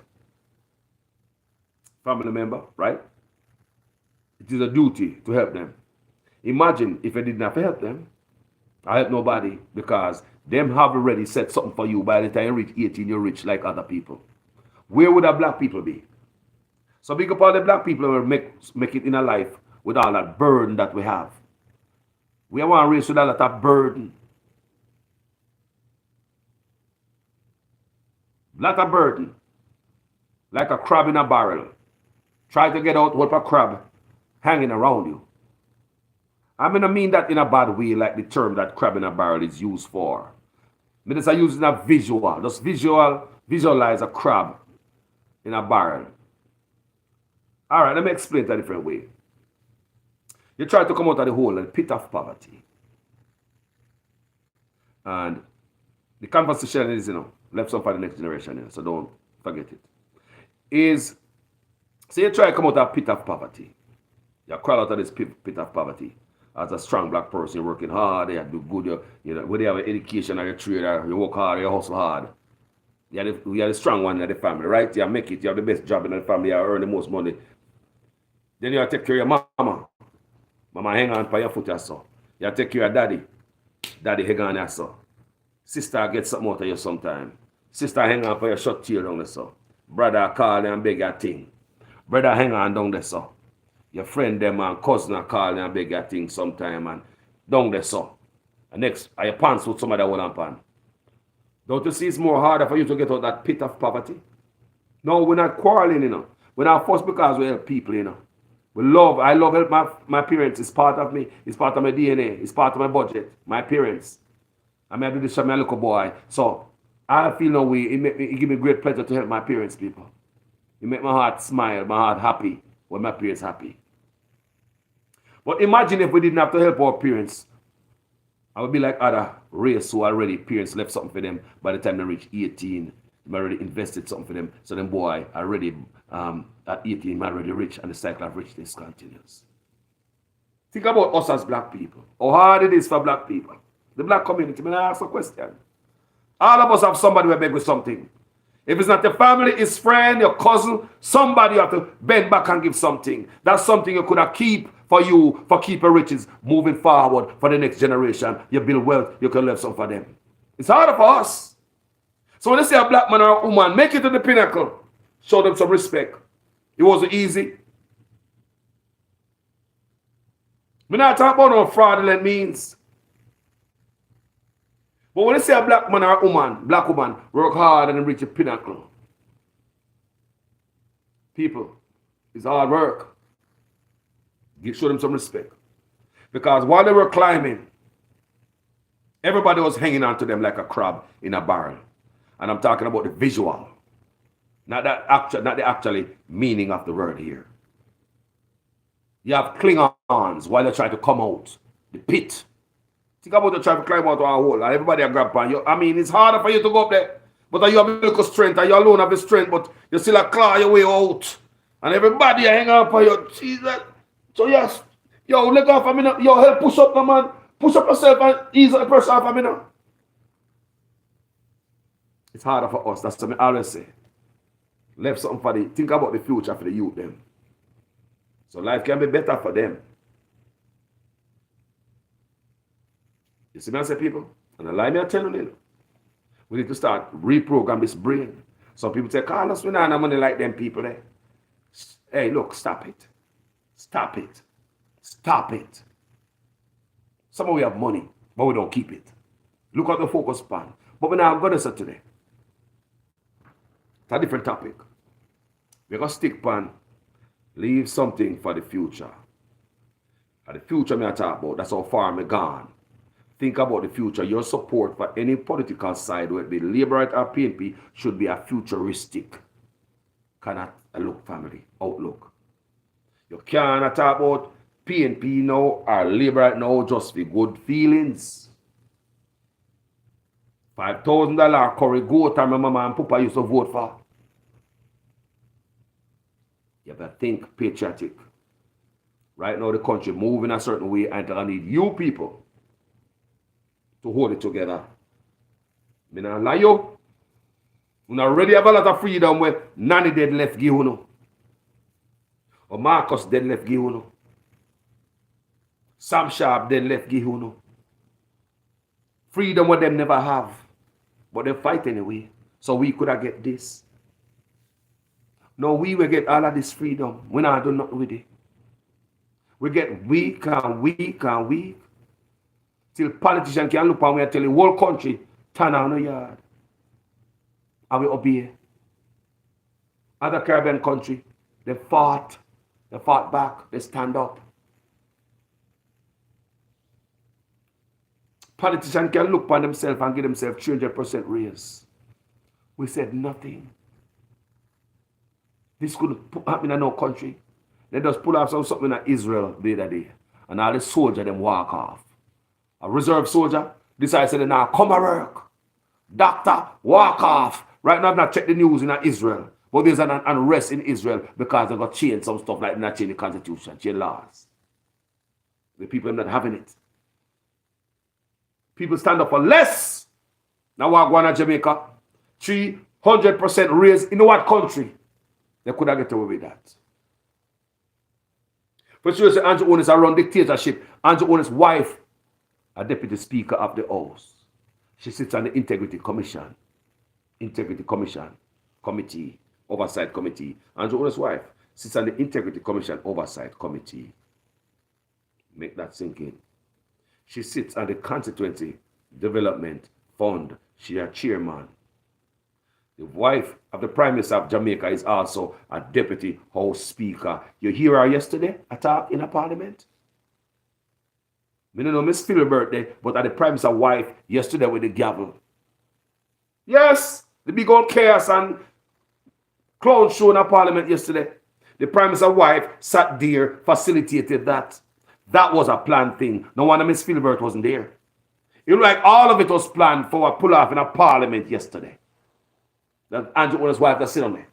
Family member, right? It is a duty to help them. Imagine if I didn't have to help them. I help nobody because them have already said something for you. By the time you reach 18, you're rich like other people. Where would our black people be? So big up all the black people who make it in a life with all that burden that we have. We want to raise with a lot of burden. Lot of burden. Like a crab in a barrel. Try to get out with a crab hanging around you. I mean that in a bad way, like the term that crab in a barrel is used for. I mean, it's using a visual. Just visualize a crab in a barrel. All right, let me explain it a different way. You try to come out of the hole and pit of poverty. And the conversation is, left some for the next generation, so don't forget it. So you try to come out of a pit of poverty. You crawl out of this pit of poverty. As a strong black person, you're working hard, you do good, whether you have an education or you're a trader, you work hard, you hustle hard. You're the strong one in the family, right? You make it, you have the best job in the family, you earn the most money. Then you take care of your mama. Mama hang on for your foot or so. You take care of daddy. Daddy hang on there so. Sister get something out of you sometime. Sister hang on for your short tail down there so. Brother call and beg your thing. Brother hang on down there so. Your friend them and cousin call and beg your thing sometime and down there so. And next, are your pants with somebody hold on pan. Don't you see it's more harder for you to get out of that pit of poverty? No, we're not quarreling, We're not forced because we help people, I love help my parents. It's part of me. It's part of my DNA. It's part of my budget. My parents. I do this for my little boy. So I feel no way. It give me great pleasure to help my parents, people. It make my heart smile, my heart happy when my parents happy. But imagine if we didn't have to help our parents. I would be like other race who already parents left something for them by the time they reach 18. They already invested something for them. So them boy already at 18 already rich and the cycle of richness continues. Think about us as black people. How hard it is for black people. The black community. I ask a question. All of us have somebody who beg with something. If it's not your family, it's friend, your cousin, somebody you have to bend back and give something. That's something you could have keep for you, for keeping riches, moving forward for the next generation. You build wealth, you can leave some for them. It's harder for us. So when you see a black man or a woman, make it to the pinnacle. Show them some respect. It wasn't easy. We're not talking about no fraudulent means. But when you see a black man or a black woman, work hard and reach a pinnacle. People, it's hard work. Show them some respect. Because while they were climbing, everybody was hanging on to them like a crab in a barrel. And I'm talking about the visual. Not the actually meaning of the word here. You have Klingons while they try to come out. The pit. Think about the trying to climb out of a hole and everybody a grab on you. It's harder for you to go up there. But you have a little strength and you alone have the strength, but you still claw your way out. And everybody hang up on you. Jesus. So yes, let go off of me now. Help push up, man. Push up yourself and ease the pressure off of me now. It's harder for us. That's what I always say. Left something for the, think about the future for the youth them. So life can be better for them. You see me I say, people? And the lie me I tell you. We need to start reprogram this brain. Some people say, Carlos, we don't have money like them people there. Hey, look, stop it. Stop it. Stop it. Some of we have money, but we don't keep it. Look at the focus pan. But we're not going to say today. It's a different topic. We're going to stick pan, leave something for the future. And the future me I talk about, that's how far me gone. Think about the future. Your support for any political side, whether it be Labour or PNP, should be a futuristic kind of a look, family, outlook. You can't talk about PNP now or Labour right now just for good feelings. $5,000 curry goat and my mama and papa used to vote for. You have to think patriotic. Right now the country moving a certain way and I need you people to hold it together. I don't lie you. We already have a lot of freedom where Nanny dead left give you. Or Marcus dead left give you. Sam Sharp dead left give you. Freedom what them never have. But they fight anyway. So we could have get this. No, we will get all of this freedom. We not do nothing with it. We get weak and weak and weak. Till politicians can look and we tell the whole country, turn on the yard. And we obey. Other Caribbean country, they fought back, they stand up. Politicians can look upon themselves and give themselves 300% raise. We said nothing. This could happen in no country. They just pull off something in Israel the other day. And all the soldiers them walk off. A reserve soldier decides to now come to work. Doctor, walk off. Right now I've not checked the news in Israel. But there's an unrest in Israel because they've got changed some stuff like not change the constitution, change laws. The people are not having it. People stand up for less. Now we're going to Jamaica. 300% raise in what country? They could have get away with that. But you say Andrew Owens around dictatorship. Andrew Owens' wife, a deputy speaker of the House. She sits on the Integrity Commission. Committee, Oversight Committee. Andrew Owens' wife sits on the Integrity Commission Oversight Committee. Make that sink in. She sits on the Constituency Development Fund. She is chairman. The wife of the Prime Minister of Jamaica is also a Deputy House Speaker. You hear her yesterday talk in a Parliament? I don't know Miss Phil's birthday, but at the Prime Minister's wife yesterday with the gavel. Yes, the big old chaos and clown show in a Parliament yesterday. The Prime Minister's wife sat there, facilitated that. That was a planned thing. No wonder Miss Philbert wasn't there. It looked like all of it was planned for a pull-off in a Parliament yesterday. That Andrew Owens' wife that sit on there.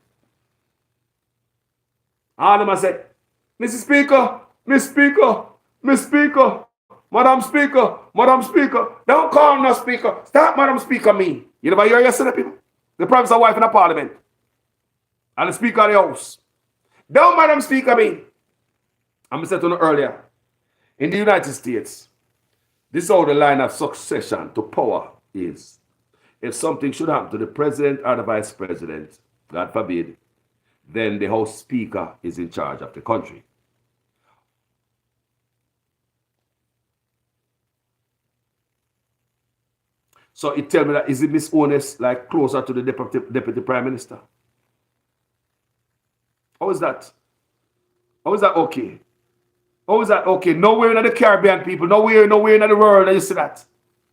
All of them said, Mrs. Speaker, Miss Speaker, Miss Speaker, Madam Speaker, Madam Speaker. Don't call no Speaker. Stop Madam Speaker me. You never hear yesterday, people? The Prime Minister's wife in a Parliament. And the Speaker of the House. Don't Madam Speaker me. I said to you earlier, in the United States, this is how the line of succession to power is. If something should happen to the president or the vice president, God forbid, then the House Speaker is in charge of the country. So it tells me that is it Miss Owens like closer to the deputy prime minister? How is that? How is that okay? How is that okay? Nowhere in the Caribbean people, nowhere in the world that you see that.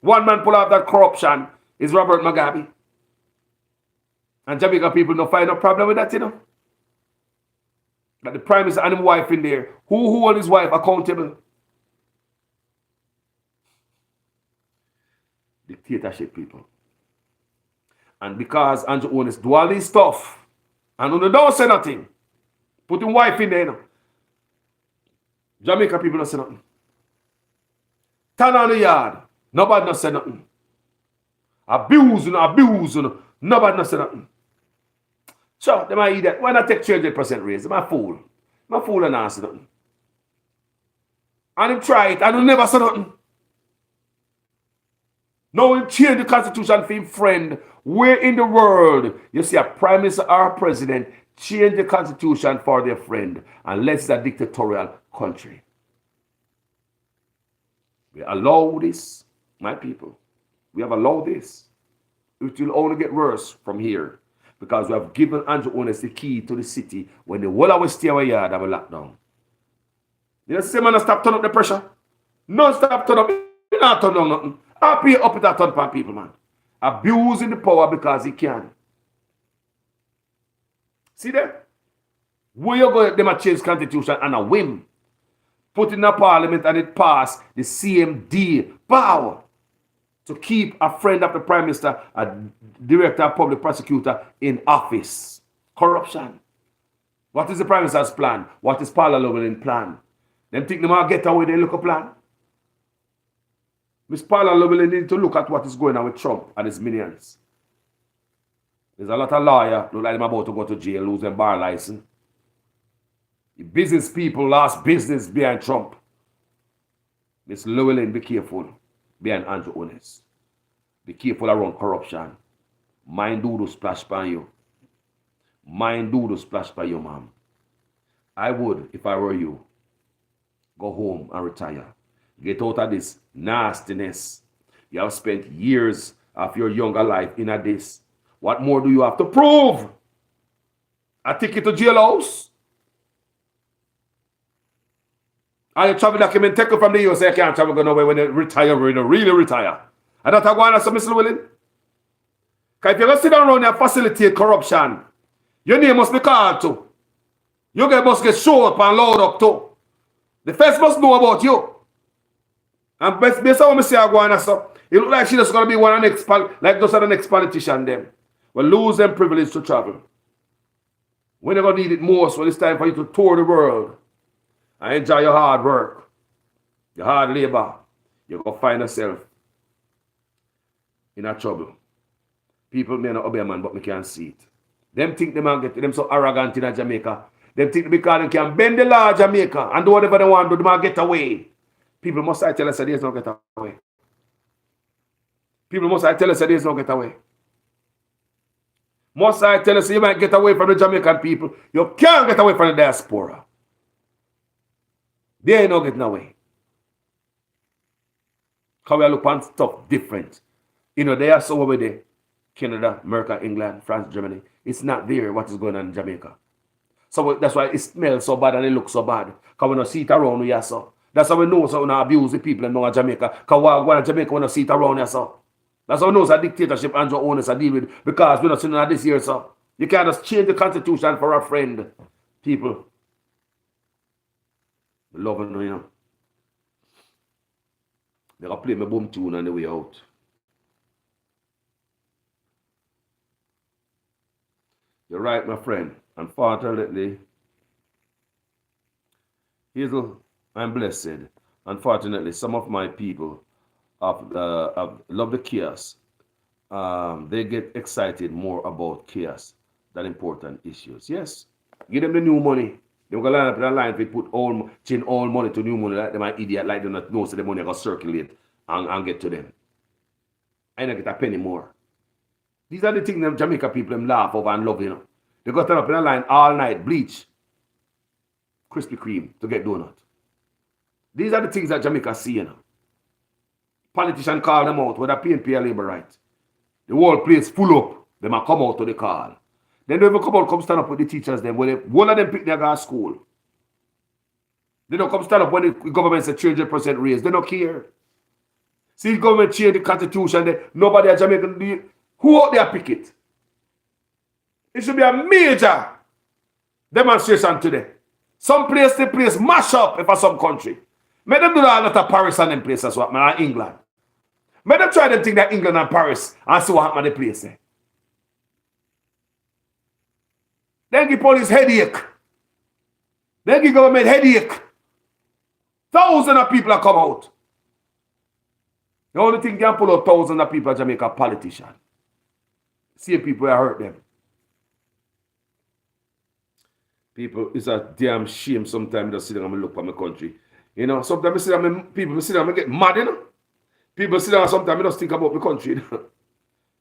One man pull out that corruption is Robert Mugabe. And Jamaica people don't find no problem with that, you know. That the prime minister and his wife in there. Who hold his wife accountable? Dictatorship people. And because Andrew Owens do all this stuff, and when they don't say nothing, put his wife in there, you know. Jamaica people don't say nothing. Turn on the yard, nobody don't say nothing. Abuse, nobody don't say nothing. So, they might eat that. Why not take 300% raise? They're a fool. I'm a fool and not say nothing. And him try it, and he never say nothing. Now we change the constitution for him friend. Where in the world you see a prime minister or a president change the constitution for their friend, unless it's a dictatorial country? We allow this, my people. We have allowed this. It will only get worse from here, because we have given Andrew Owners the key to the city when the whole of us stay our yard have a lockdown. You know, say man, stop turn up the pressure. No, stop turn up. You not turn down nothing. I'll pay up with that turn pan people, man. Abusing the power because he can. See there? Where you go, them a change constitution and a whim. Put in a parliament and it pass the CMD power to keep a friend of the prime minister, a director of public prosecutor in office. Corruption. What is the prime minister's plan? What is Parliamentary plan? Them think they might get away, they look a plan. Miss Parliamentary need to look at what is going on with Trump and his minions. There's a lot of lawyers look like them about to go to jail, lose their bar license. The business people lost business behind Trump. Miss Llewellyn, be careful behind Andrew Ones. Be careful around corruption. Mind do to splash by you. Mind do to splash by your mom. I would, if I were you, go home and retire. Get out of this nastiness. You have spent years of your younger life in this. What more do you have to prove? A ticket to jailhouse? And your travel document take you from the USA, you can't travel go nowhere when you retire, when you really retire. And that's why I'm Mr. Willing. Because if you're going to sit down around and facilitate corruption, your name must be called to. You must get shown up and load up too. The first must know about you. And based on what I say, it looks like she's just going to be one of the next, like just the next politician them. Will lose them privilege to travel. When you're going to need it most, when it's time for you to tour the world and enjoy your hard work, your hard labor, you're going to find yourself in a trouble. People may not obey a man, but me can't see it. Them think they man get them so arrogant in Jamaica. Them think because they can bend the law Jamaica and do whatever they want to do, they man get away. People must tell us that there's no get away. People must tell us that there's no get away. Must I tell us you might get away from the Jamaican people? You can't get away from the diaspora. They ain't no getting away. How we look on stuff different. You know, they are so over there. Canada, America, England, France, Germany. It's not there what is going on in Jamaica. So that's why it smells so bad and it looks so bad. Because we don't see it around here, so. That's how we know so we don't abuse the people in Jamaica. Because while going to Jamaica, we don't see it around here, so. That's how we know it's a dictatorship Andrew Owners are dealing with. Because we're not seeing that this year, so. You can't just change the constitution for a friend. People. We love it, you know. They're going to play my boom tune on the way out. You're right, my friend. Unfortunately, Hazel, I'm blessed. Unfortunately, some of my people love the chaos. They get excited more about chaos than important issues. Yes, give them the new money. They're going to line up in a line if change all money to new money, like them an idiot, like they don't know so the money going to circulate and get to them. I don't get a penny more. These are the things them Jamaica people them laugh over and love, you know. They got up in a line all night, bleach, Krispy Kreme to get donut. These are the things that Jamaica see, you know. Politicians call them out with a PNP labor right. The whole place full up. They might come out to the call. Then they will come out, come stand up with the teachers them. One of them pick their guy school. They don't come stand up when the government says 300% raise. They don't care. See, the government change the constitution. Nobody at Jamaica. Who out there pick it? It should be a major demonstration today. Some place, the place mash up for some country. Make them do that not a Paris and them places, what man, and England. Make them try to think that England and Paris and see what happened in the place. Then give police headache. Then give government headache. Thousands of people have come out. The only thing they can pull out thousands of people in Jamaica are politicians. See people that hurt them. People, it's a damn shame sometimes to sit down and look at my country. You know, sometimes I sit down and get mad, you know. People sit down sometimes, I just think about the country.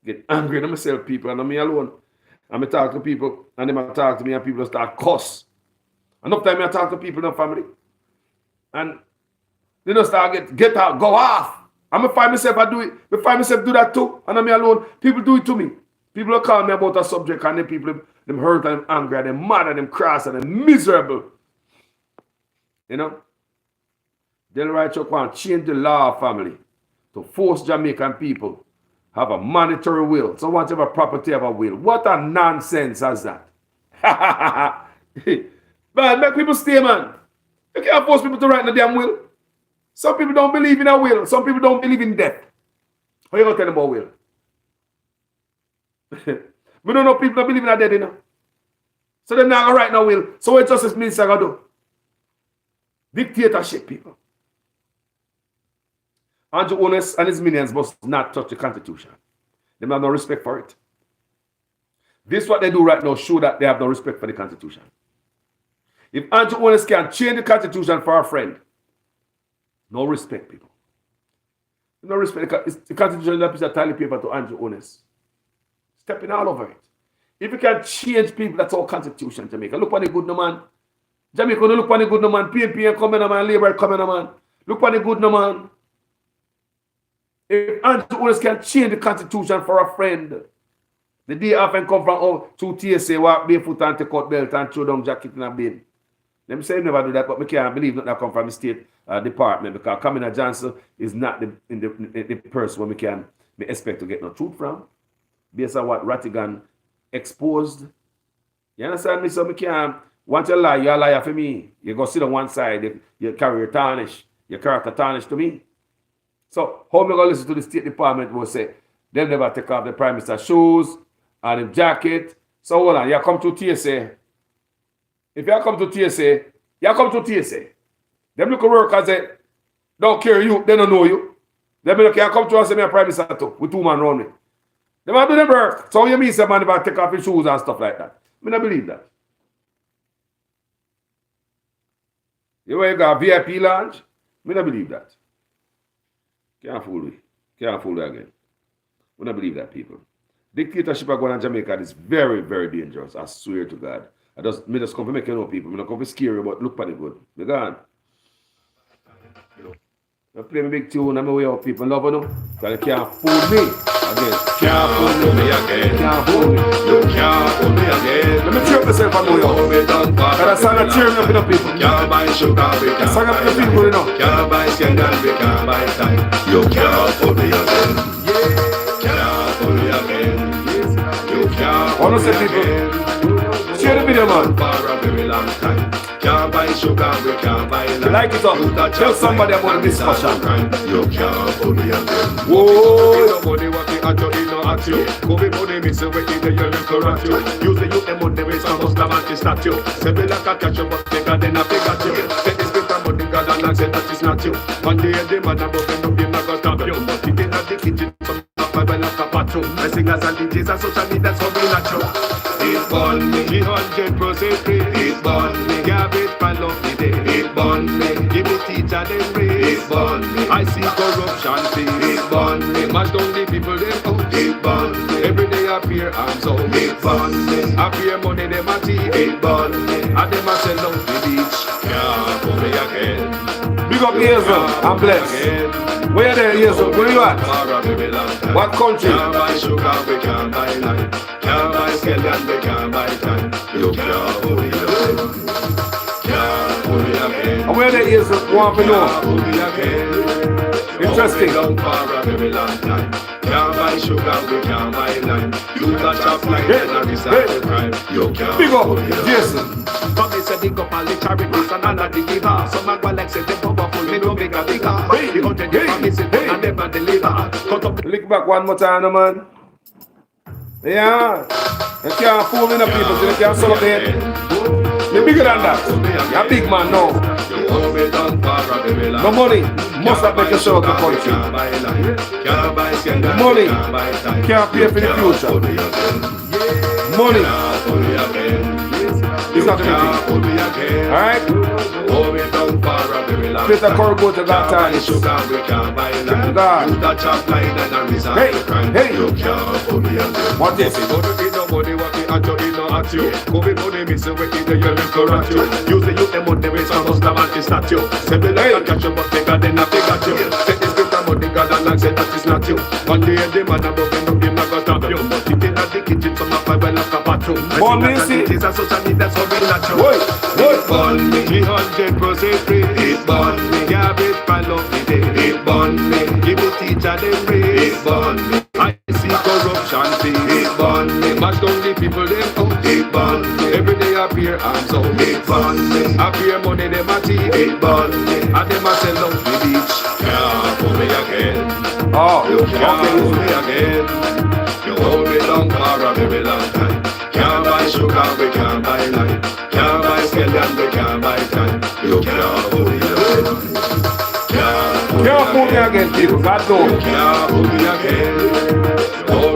Get angry at myself, people, and not me alone. And I talk to people, and they talk to me, and people start cuss. Enough time I talk to people in the family. And they just start get out, go off. And I find myself, I do it. I find myself do that too. And I'm me alone. People do it to me. People will call me about a subject, and then people, them hurt and them angry, and them mad, and them cross, and them miserable. You know? They'll write up and change the law of family to force Jamaican people have a mandatory will. So once you have a property, have a will. What a nonsense is that? Man, make people stay, man. You can't force people to write in the damn will. Some people don't believe in a will. Some people don't believe in death. How you going to tell them about will? We don't know people don't believe in a death, you know. So they're not going to write no will. So what justice minister going to do? Dictatorship, people. Andrew Ones and his minions must not touch the Constitution. They have no respect for it. This what they do right now show that they have no respect for the Constitution. If Andrew Ones can change the Constitution for a friend, no respect, people. No respect. The Constitution is a tiny paper to Andrew Ones. Stepping all over it. If you can change people, that's all Constitution, Jamaica. Look on the good no man. Jamaica, look on the good no man. PNP coming no man. Labour coming no man. Look on the good no man. If Andrew Ones can change the Constitution for a friend, the day often come from to TSA, walk barefoot and take out belt and throw down jacket in a bin. Them say never do that, but I can't believe that come from the State Department because Kamina Johnson is not the person we can expect to get no truth from. Based on what Rattigan exposed. You understand me? So I can't want to lie, you're a liar for me. You go sit on one side, you carry your tarnish, your character tarnish to me. So how am I going to listen to the State Department will say, they never take off the Prime Minister's shoes and the jacket. So hold on, you come to TSA. If you come to TSA, you come to TSA. Them look at workers say, don't care you, they don't know you. They be like, you come to us and me a Prime Minister too, with 2 men around me. They might do them work. So you mean say man never take off his shoes and stuff like that. I don't believe that. You know you got a VIP lounge? I don't believe that. Can't fool me. Can't fool you again. I don't believe that, people. Dictatorship going on in Jamaica is very, very dangerous. I swear to God. I just come to make you know people. I don't come to scare you, but look for the good. You gone. I play my big tune, I'm way out people love you, because you can't fool me again. Can't fool me again. Can't fool me. You can't fool me again. Let me cheer up myself and know you. Because I sang a cheering up in the people. Can't buy sugar, we can't sang up in the people, you know. Can't buy scandal, we can't buy time. You can't fool me again. Can't fool me again. You can't fool me again. Share the video, man. For a very long time. Can't buy sugar, we can't buy lime. Like it up. Tell somebody about the discussion. You can't fool me again. Whoa. Nobody what you at you, you know at you. Come in money, miss away in the year, you corrupt you. Use the youth, the money, we some must have anti-statue. Say me like a catch you, but bigger than a Pikachu. Say this bit of money, God, and I say that is not you. One day, the man above the no game, not gonna stop you. But it is not the kitchen, some of my well after patrol. I singers and DJs and social media, that's how we natural. It born me, 100% free. It born me, garbage for lovely day. It born me, give me teacher them raise. It born me, I see corruption fee. It born me, mash down the people them out. It born me, every day I fear arms out. It born me, I fear money them a thief. It born me, and them a sell out the beach. Yeah, for me again. Big up Hazel, I'm blessed. Where there, Hazel? Where you at? What country? Can't buy sugar, we can't buy lime. Can't buy scandal, we can't buy time. You can't fool me again. Can't fool me again. And where there, Hazel? Want to know? Can't fool me again. Interesting. Down for a very long time. Can't buy sugar, we can't buy lime. You got shop like that and recycle crime. You can't Big fool me up, again. Jason. But me say big up all the charities and all of the givers. Some a go like say they powerful, me no make a bigger. The 100 years from missing and never deliver. Cut up Lick back one more time, man. Yeah. You can't fool me, the people, so you can't sell up the head. You're bigger than that. You're a big man now. No money. Must have make you sell up the country. Money can't pay for the future. Money is not everything. Alright? Babylon. Peter Corgo to that time. Sugar, we can't buy land. God. You touch up line and a reason Hey, to crime. hey. You can't put me on them. What is If you go to eat no money, what you at you, it no at you. Covid money, miss you, wait till you live to rat you. Use the youth, them money, we some must have anti-statue. Say me like a catch you, but bigger than a big at you. Take this bit of money, God, and like say that is not you. One day, the man above them, him not gonna stop you. But it in the kitchen, some of my well up a bathroom. Born me, see. It is a social media, so we not you. Wait, It burn me, 300% free. It burn me, garbage pile up the day. It burn me, give me teacher them raise. It burn me, I see corruption fee. It burn me, mash down the people them out. It burn me, every day appear arms out. It burn me, appear money them a tea. It burn me, and them a sell out the beach. Can't pull me again. Oh, You can't okay. pull me again. You hold me down for a very long time. Can't buy sugar, we can't buy life. Can't buy scallion, we can't buy time. You can't pull me again. Can't pull me again, people. God You no. can't pull me again.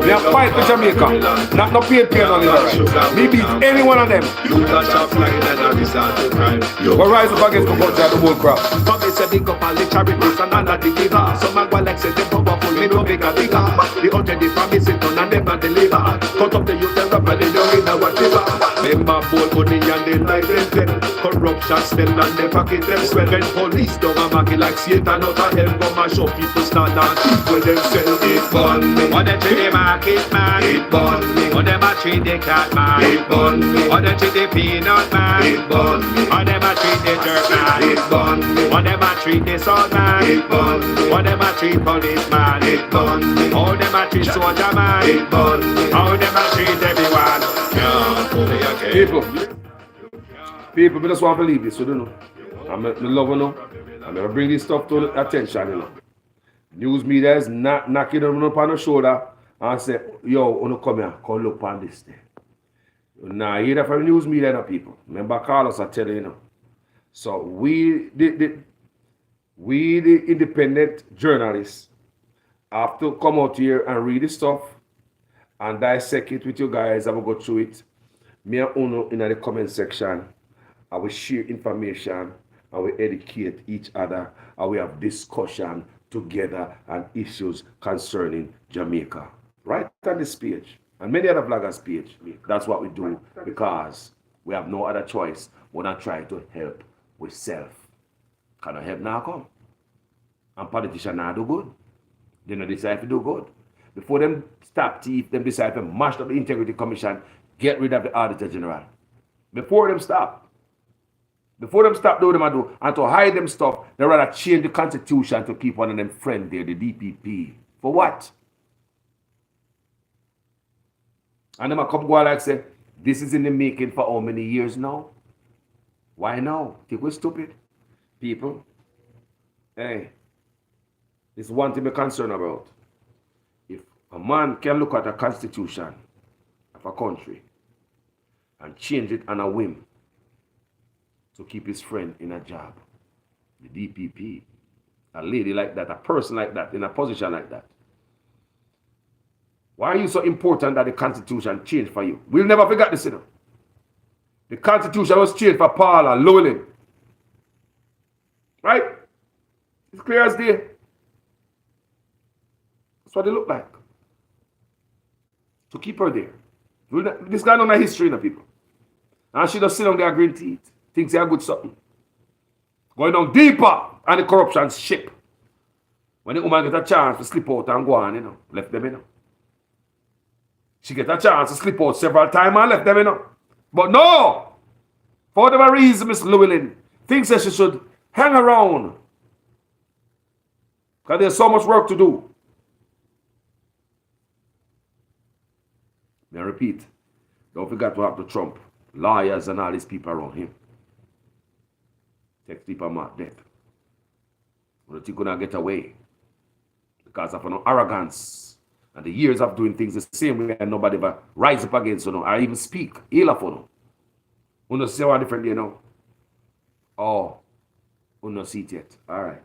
Me a fight with Jamaica. Not no pain on it. Me beat any one of them. You touch a flying and a resort to crime. You But rise up against the culture of the whole crowd. But me say big up all the charities and all of the giver. Some a go like say they powerful, me no bigger. The hundred the promise it done and never deliver. Cut up the youth and rap and they don't in our river. Remember bold money and they like them. Corruption still and they pocket them swell. When police don't a market like Satan out of hell, come and show people stand and keep with themselves. It burn me. What they treat the market man. It burn me. What them a treat the cat man. It burn me. What they treat the peanut man. It burn me. What them a treat the dirt man. It burn me. What them a treat the sun man. It burn me. What them a treat policeman. It burn me. How them a treat soldier man. It burn me. How them a treat everyone. Can't pull me again. People, I just want to believe this, so you know. I'm love you know. I'm gonna bring this stuff to attention, you know. News media is not knocking them up on the shoulder and say, yo, wanna come here, come look on this thing. Now, hear that from news media, no, people. Remember, Carlos, I tell you, you know. So we the independent journalists have to come out here and read the stuff and dissect it with you guys. I will go through it. Me and Uno in the comment section. I will share information. I will educate each other. I will have discussion together on issues concerning Jamaica. Right on this page. And many other bloggers' page. That's what we do because we have no other choice. We're not trying to help with self. Can I help now come? And politicians now do good. They don't decide to do good. Before them stop thief, them decide to mash up the Integrity Commission, get rid of the Auditor General. Before them stop doing them and to hide them stuff, they rather change the constitution to keep one of them friend there, the DPP. For what? And them a come go like say, this is in the making for how many years now? Why now? Think we're stupid? People, hey, this is one thing we're concerned about. If a man can look at a constitution of a country and change it on a whim to keep his friend in a job, the DPP, a lady like that, a person like that, in a position like that, why are you so important that the constitution changed for you? We'll never forget this, you know. The constitution was changed for Paula Llewellyn. Right? It's clear as day. That's what they look like. To keep her there. This guy don't know history, you know, people. And she just sit on there green teeth. Thinks they are good something. Going down deeper on the corruption ship. When the woman get a chance to slip out and go on, you know, left them, you know. She get a chance to slip out several times and left them, you know. But no! For whatever reason, Miss Llewellyn thinks that she should hang around. Because there's so much work to do. May I repeat, don't forget to have to Trump, lawyers and all these people around him. Take people mark death. You don't think you're going to get away because of no arrogance and the years of doing things the same way and nobody ever rise up against you know, or even speak. Ill of you. You don't see one different, you know. Oh, you don't see it yet. All right.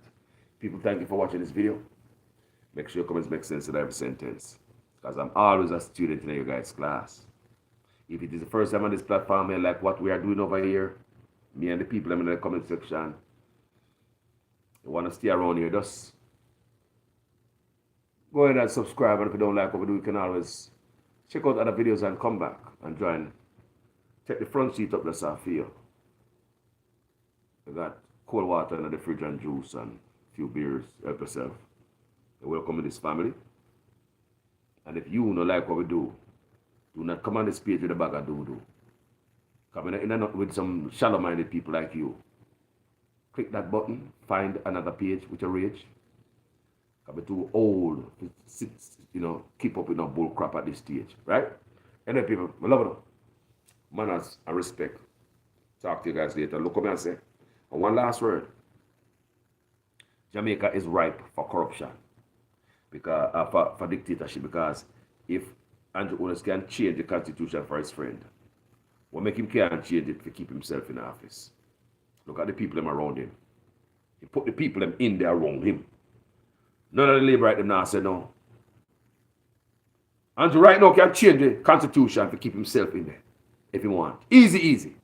People, thank you for watching this video. Make sure your comments make sense in every sentence. Because I'm always a student in your guys' class. If it is the first time on this platform, and like what we are doing over here, me and the people in the comment section, you want to stay around here, just go ahead and subscribe. And if you don't like what we do, you can always check out other videos and come back and join. Take the front seat up, that's our feel. You got cold water in the fridge and juice and a few beers. Help yourself. You're welcome to this family. And if you don't like what we do not come on this page with a bag of doo-doo. Come in with some shallow-minded people like you. Click that button, find another page with your rage. I'll be too old to sit, keep up with no bull crap at this stage, right? Anyway, people, I love it. Manners and respect. Talk to you guys later. Look at me and say, and one last word. Jamaica is ripe for corruption, because for dictatorship, because if Andrew Holness can change the constitution for his friend, what make him can't change it to keep himself in office? Look at the people around him. He put the people in there around him. None of the labor right them now say no. Andrew right now can change the constitution to keep himself in there if he want. Easy.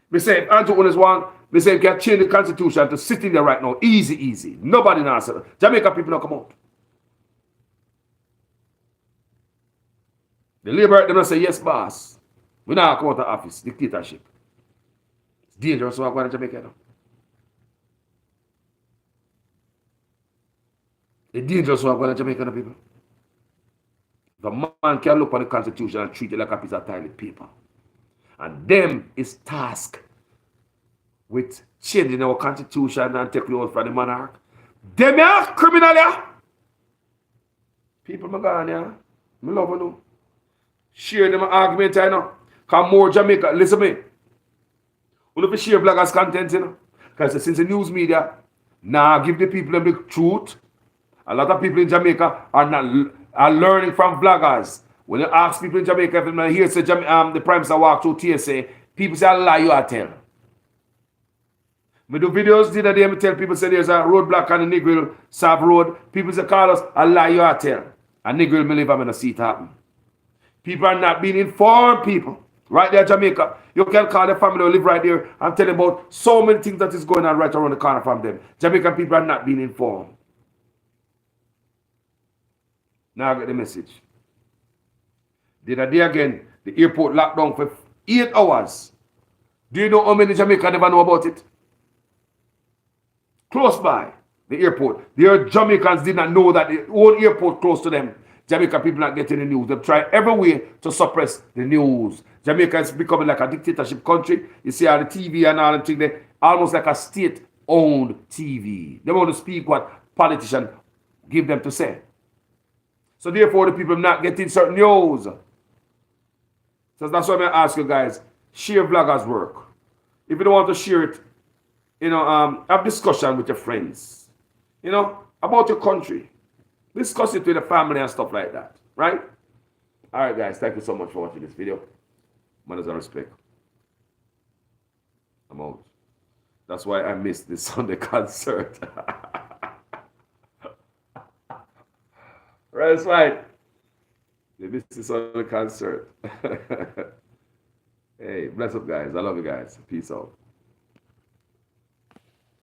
Me say if Andrew Holness want, me say he can change the constitution to sit in there right now. Easy. Nobody now say Jamaica people don't come out. The labor right them now say yes, boss. We now come out of office. Dictatorship. It's dangerous what going to Jamaica now. It's dangerous what going to Jamaica now, people. The man can look on the constitution and treat it like a piece of tiny paper. And them is tasked with changing our constitution and taking over from the monarch. Them are criminal, yeah. People, my God, yeah. I love you. Share them argument, you know. Because more Jamaica, listen to me. We don't share bloggers' content, you know. Because since the news media now give the people the truth, a lot of people in Jamaica are learning from bloggers. When you ask people in Jamaica, if they hear say the Prime Minister walk through TSA, people say, lie, you are tell. Me do videos the other day, me tell people say there's a roadblock on the Negril Sab Road. People say, Carlos, I lie, you are tell. And Negril, me live, I'm going to see it happen. People are not being informed, people. Right there, Jamaica. You can call the family who live right there and tell them about so many things that is going on right around the corner from them. Jamaican people are not being informed. Now I get the message. The other day again, the airport locked down for 8 hours. Do you know how many Jamaicans never know about it? Close by the airport. Their Jamaicans did not know that the whole airport close to them. Jamaica people not getting the news. They've tried every way to suppress the news. Jamaica is becoming like a dictatorship country. You see all the TV and all the things there, almost like a state-owned TV. They want to speak what politicians give them to say. So therefore, the people not getting certain news. So that's why I ask you guys, share vloggers' work. If you don't want to share it, have discussion with your friends, about your country. Discuss it with the family and stuff like that, right? All right, guys, thank you so much for watching this video. Manners and respect. I'm out. That's why I missed this Sunday concert. Right, that's right. They missed this Sunday concert. Hey, bless up, guys. I love you guys. Peace out.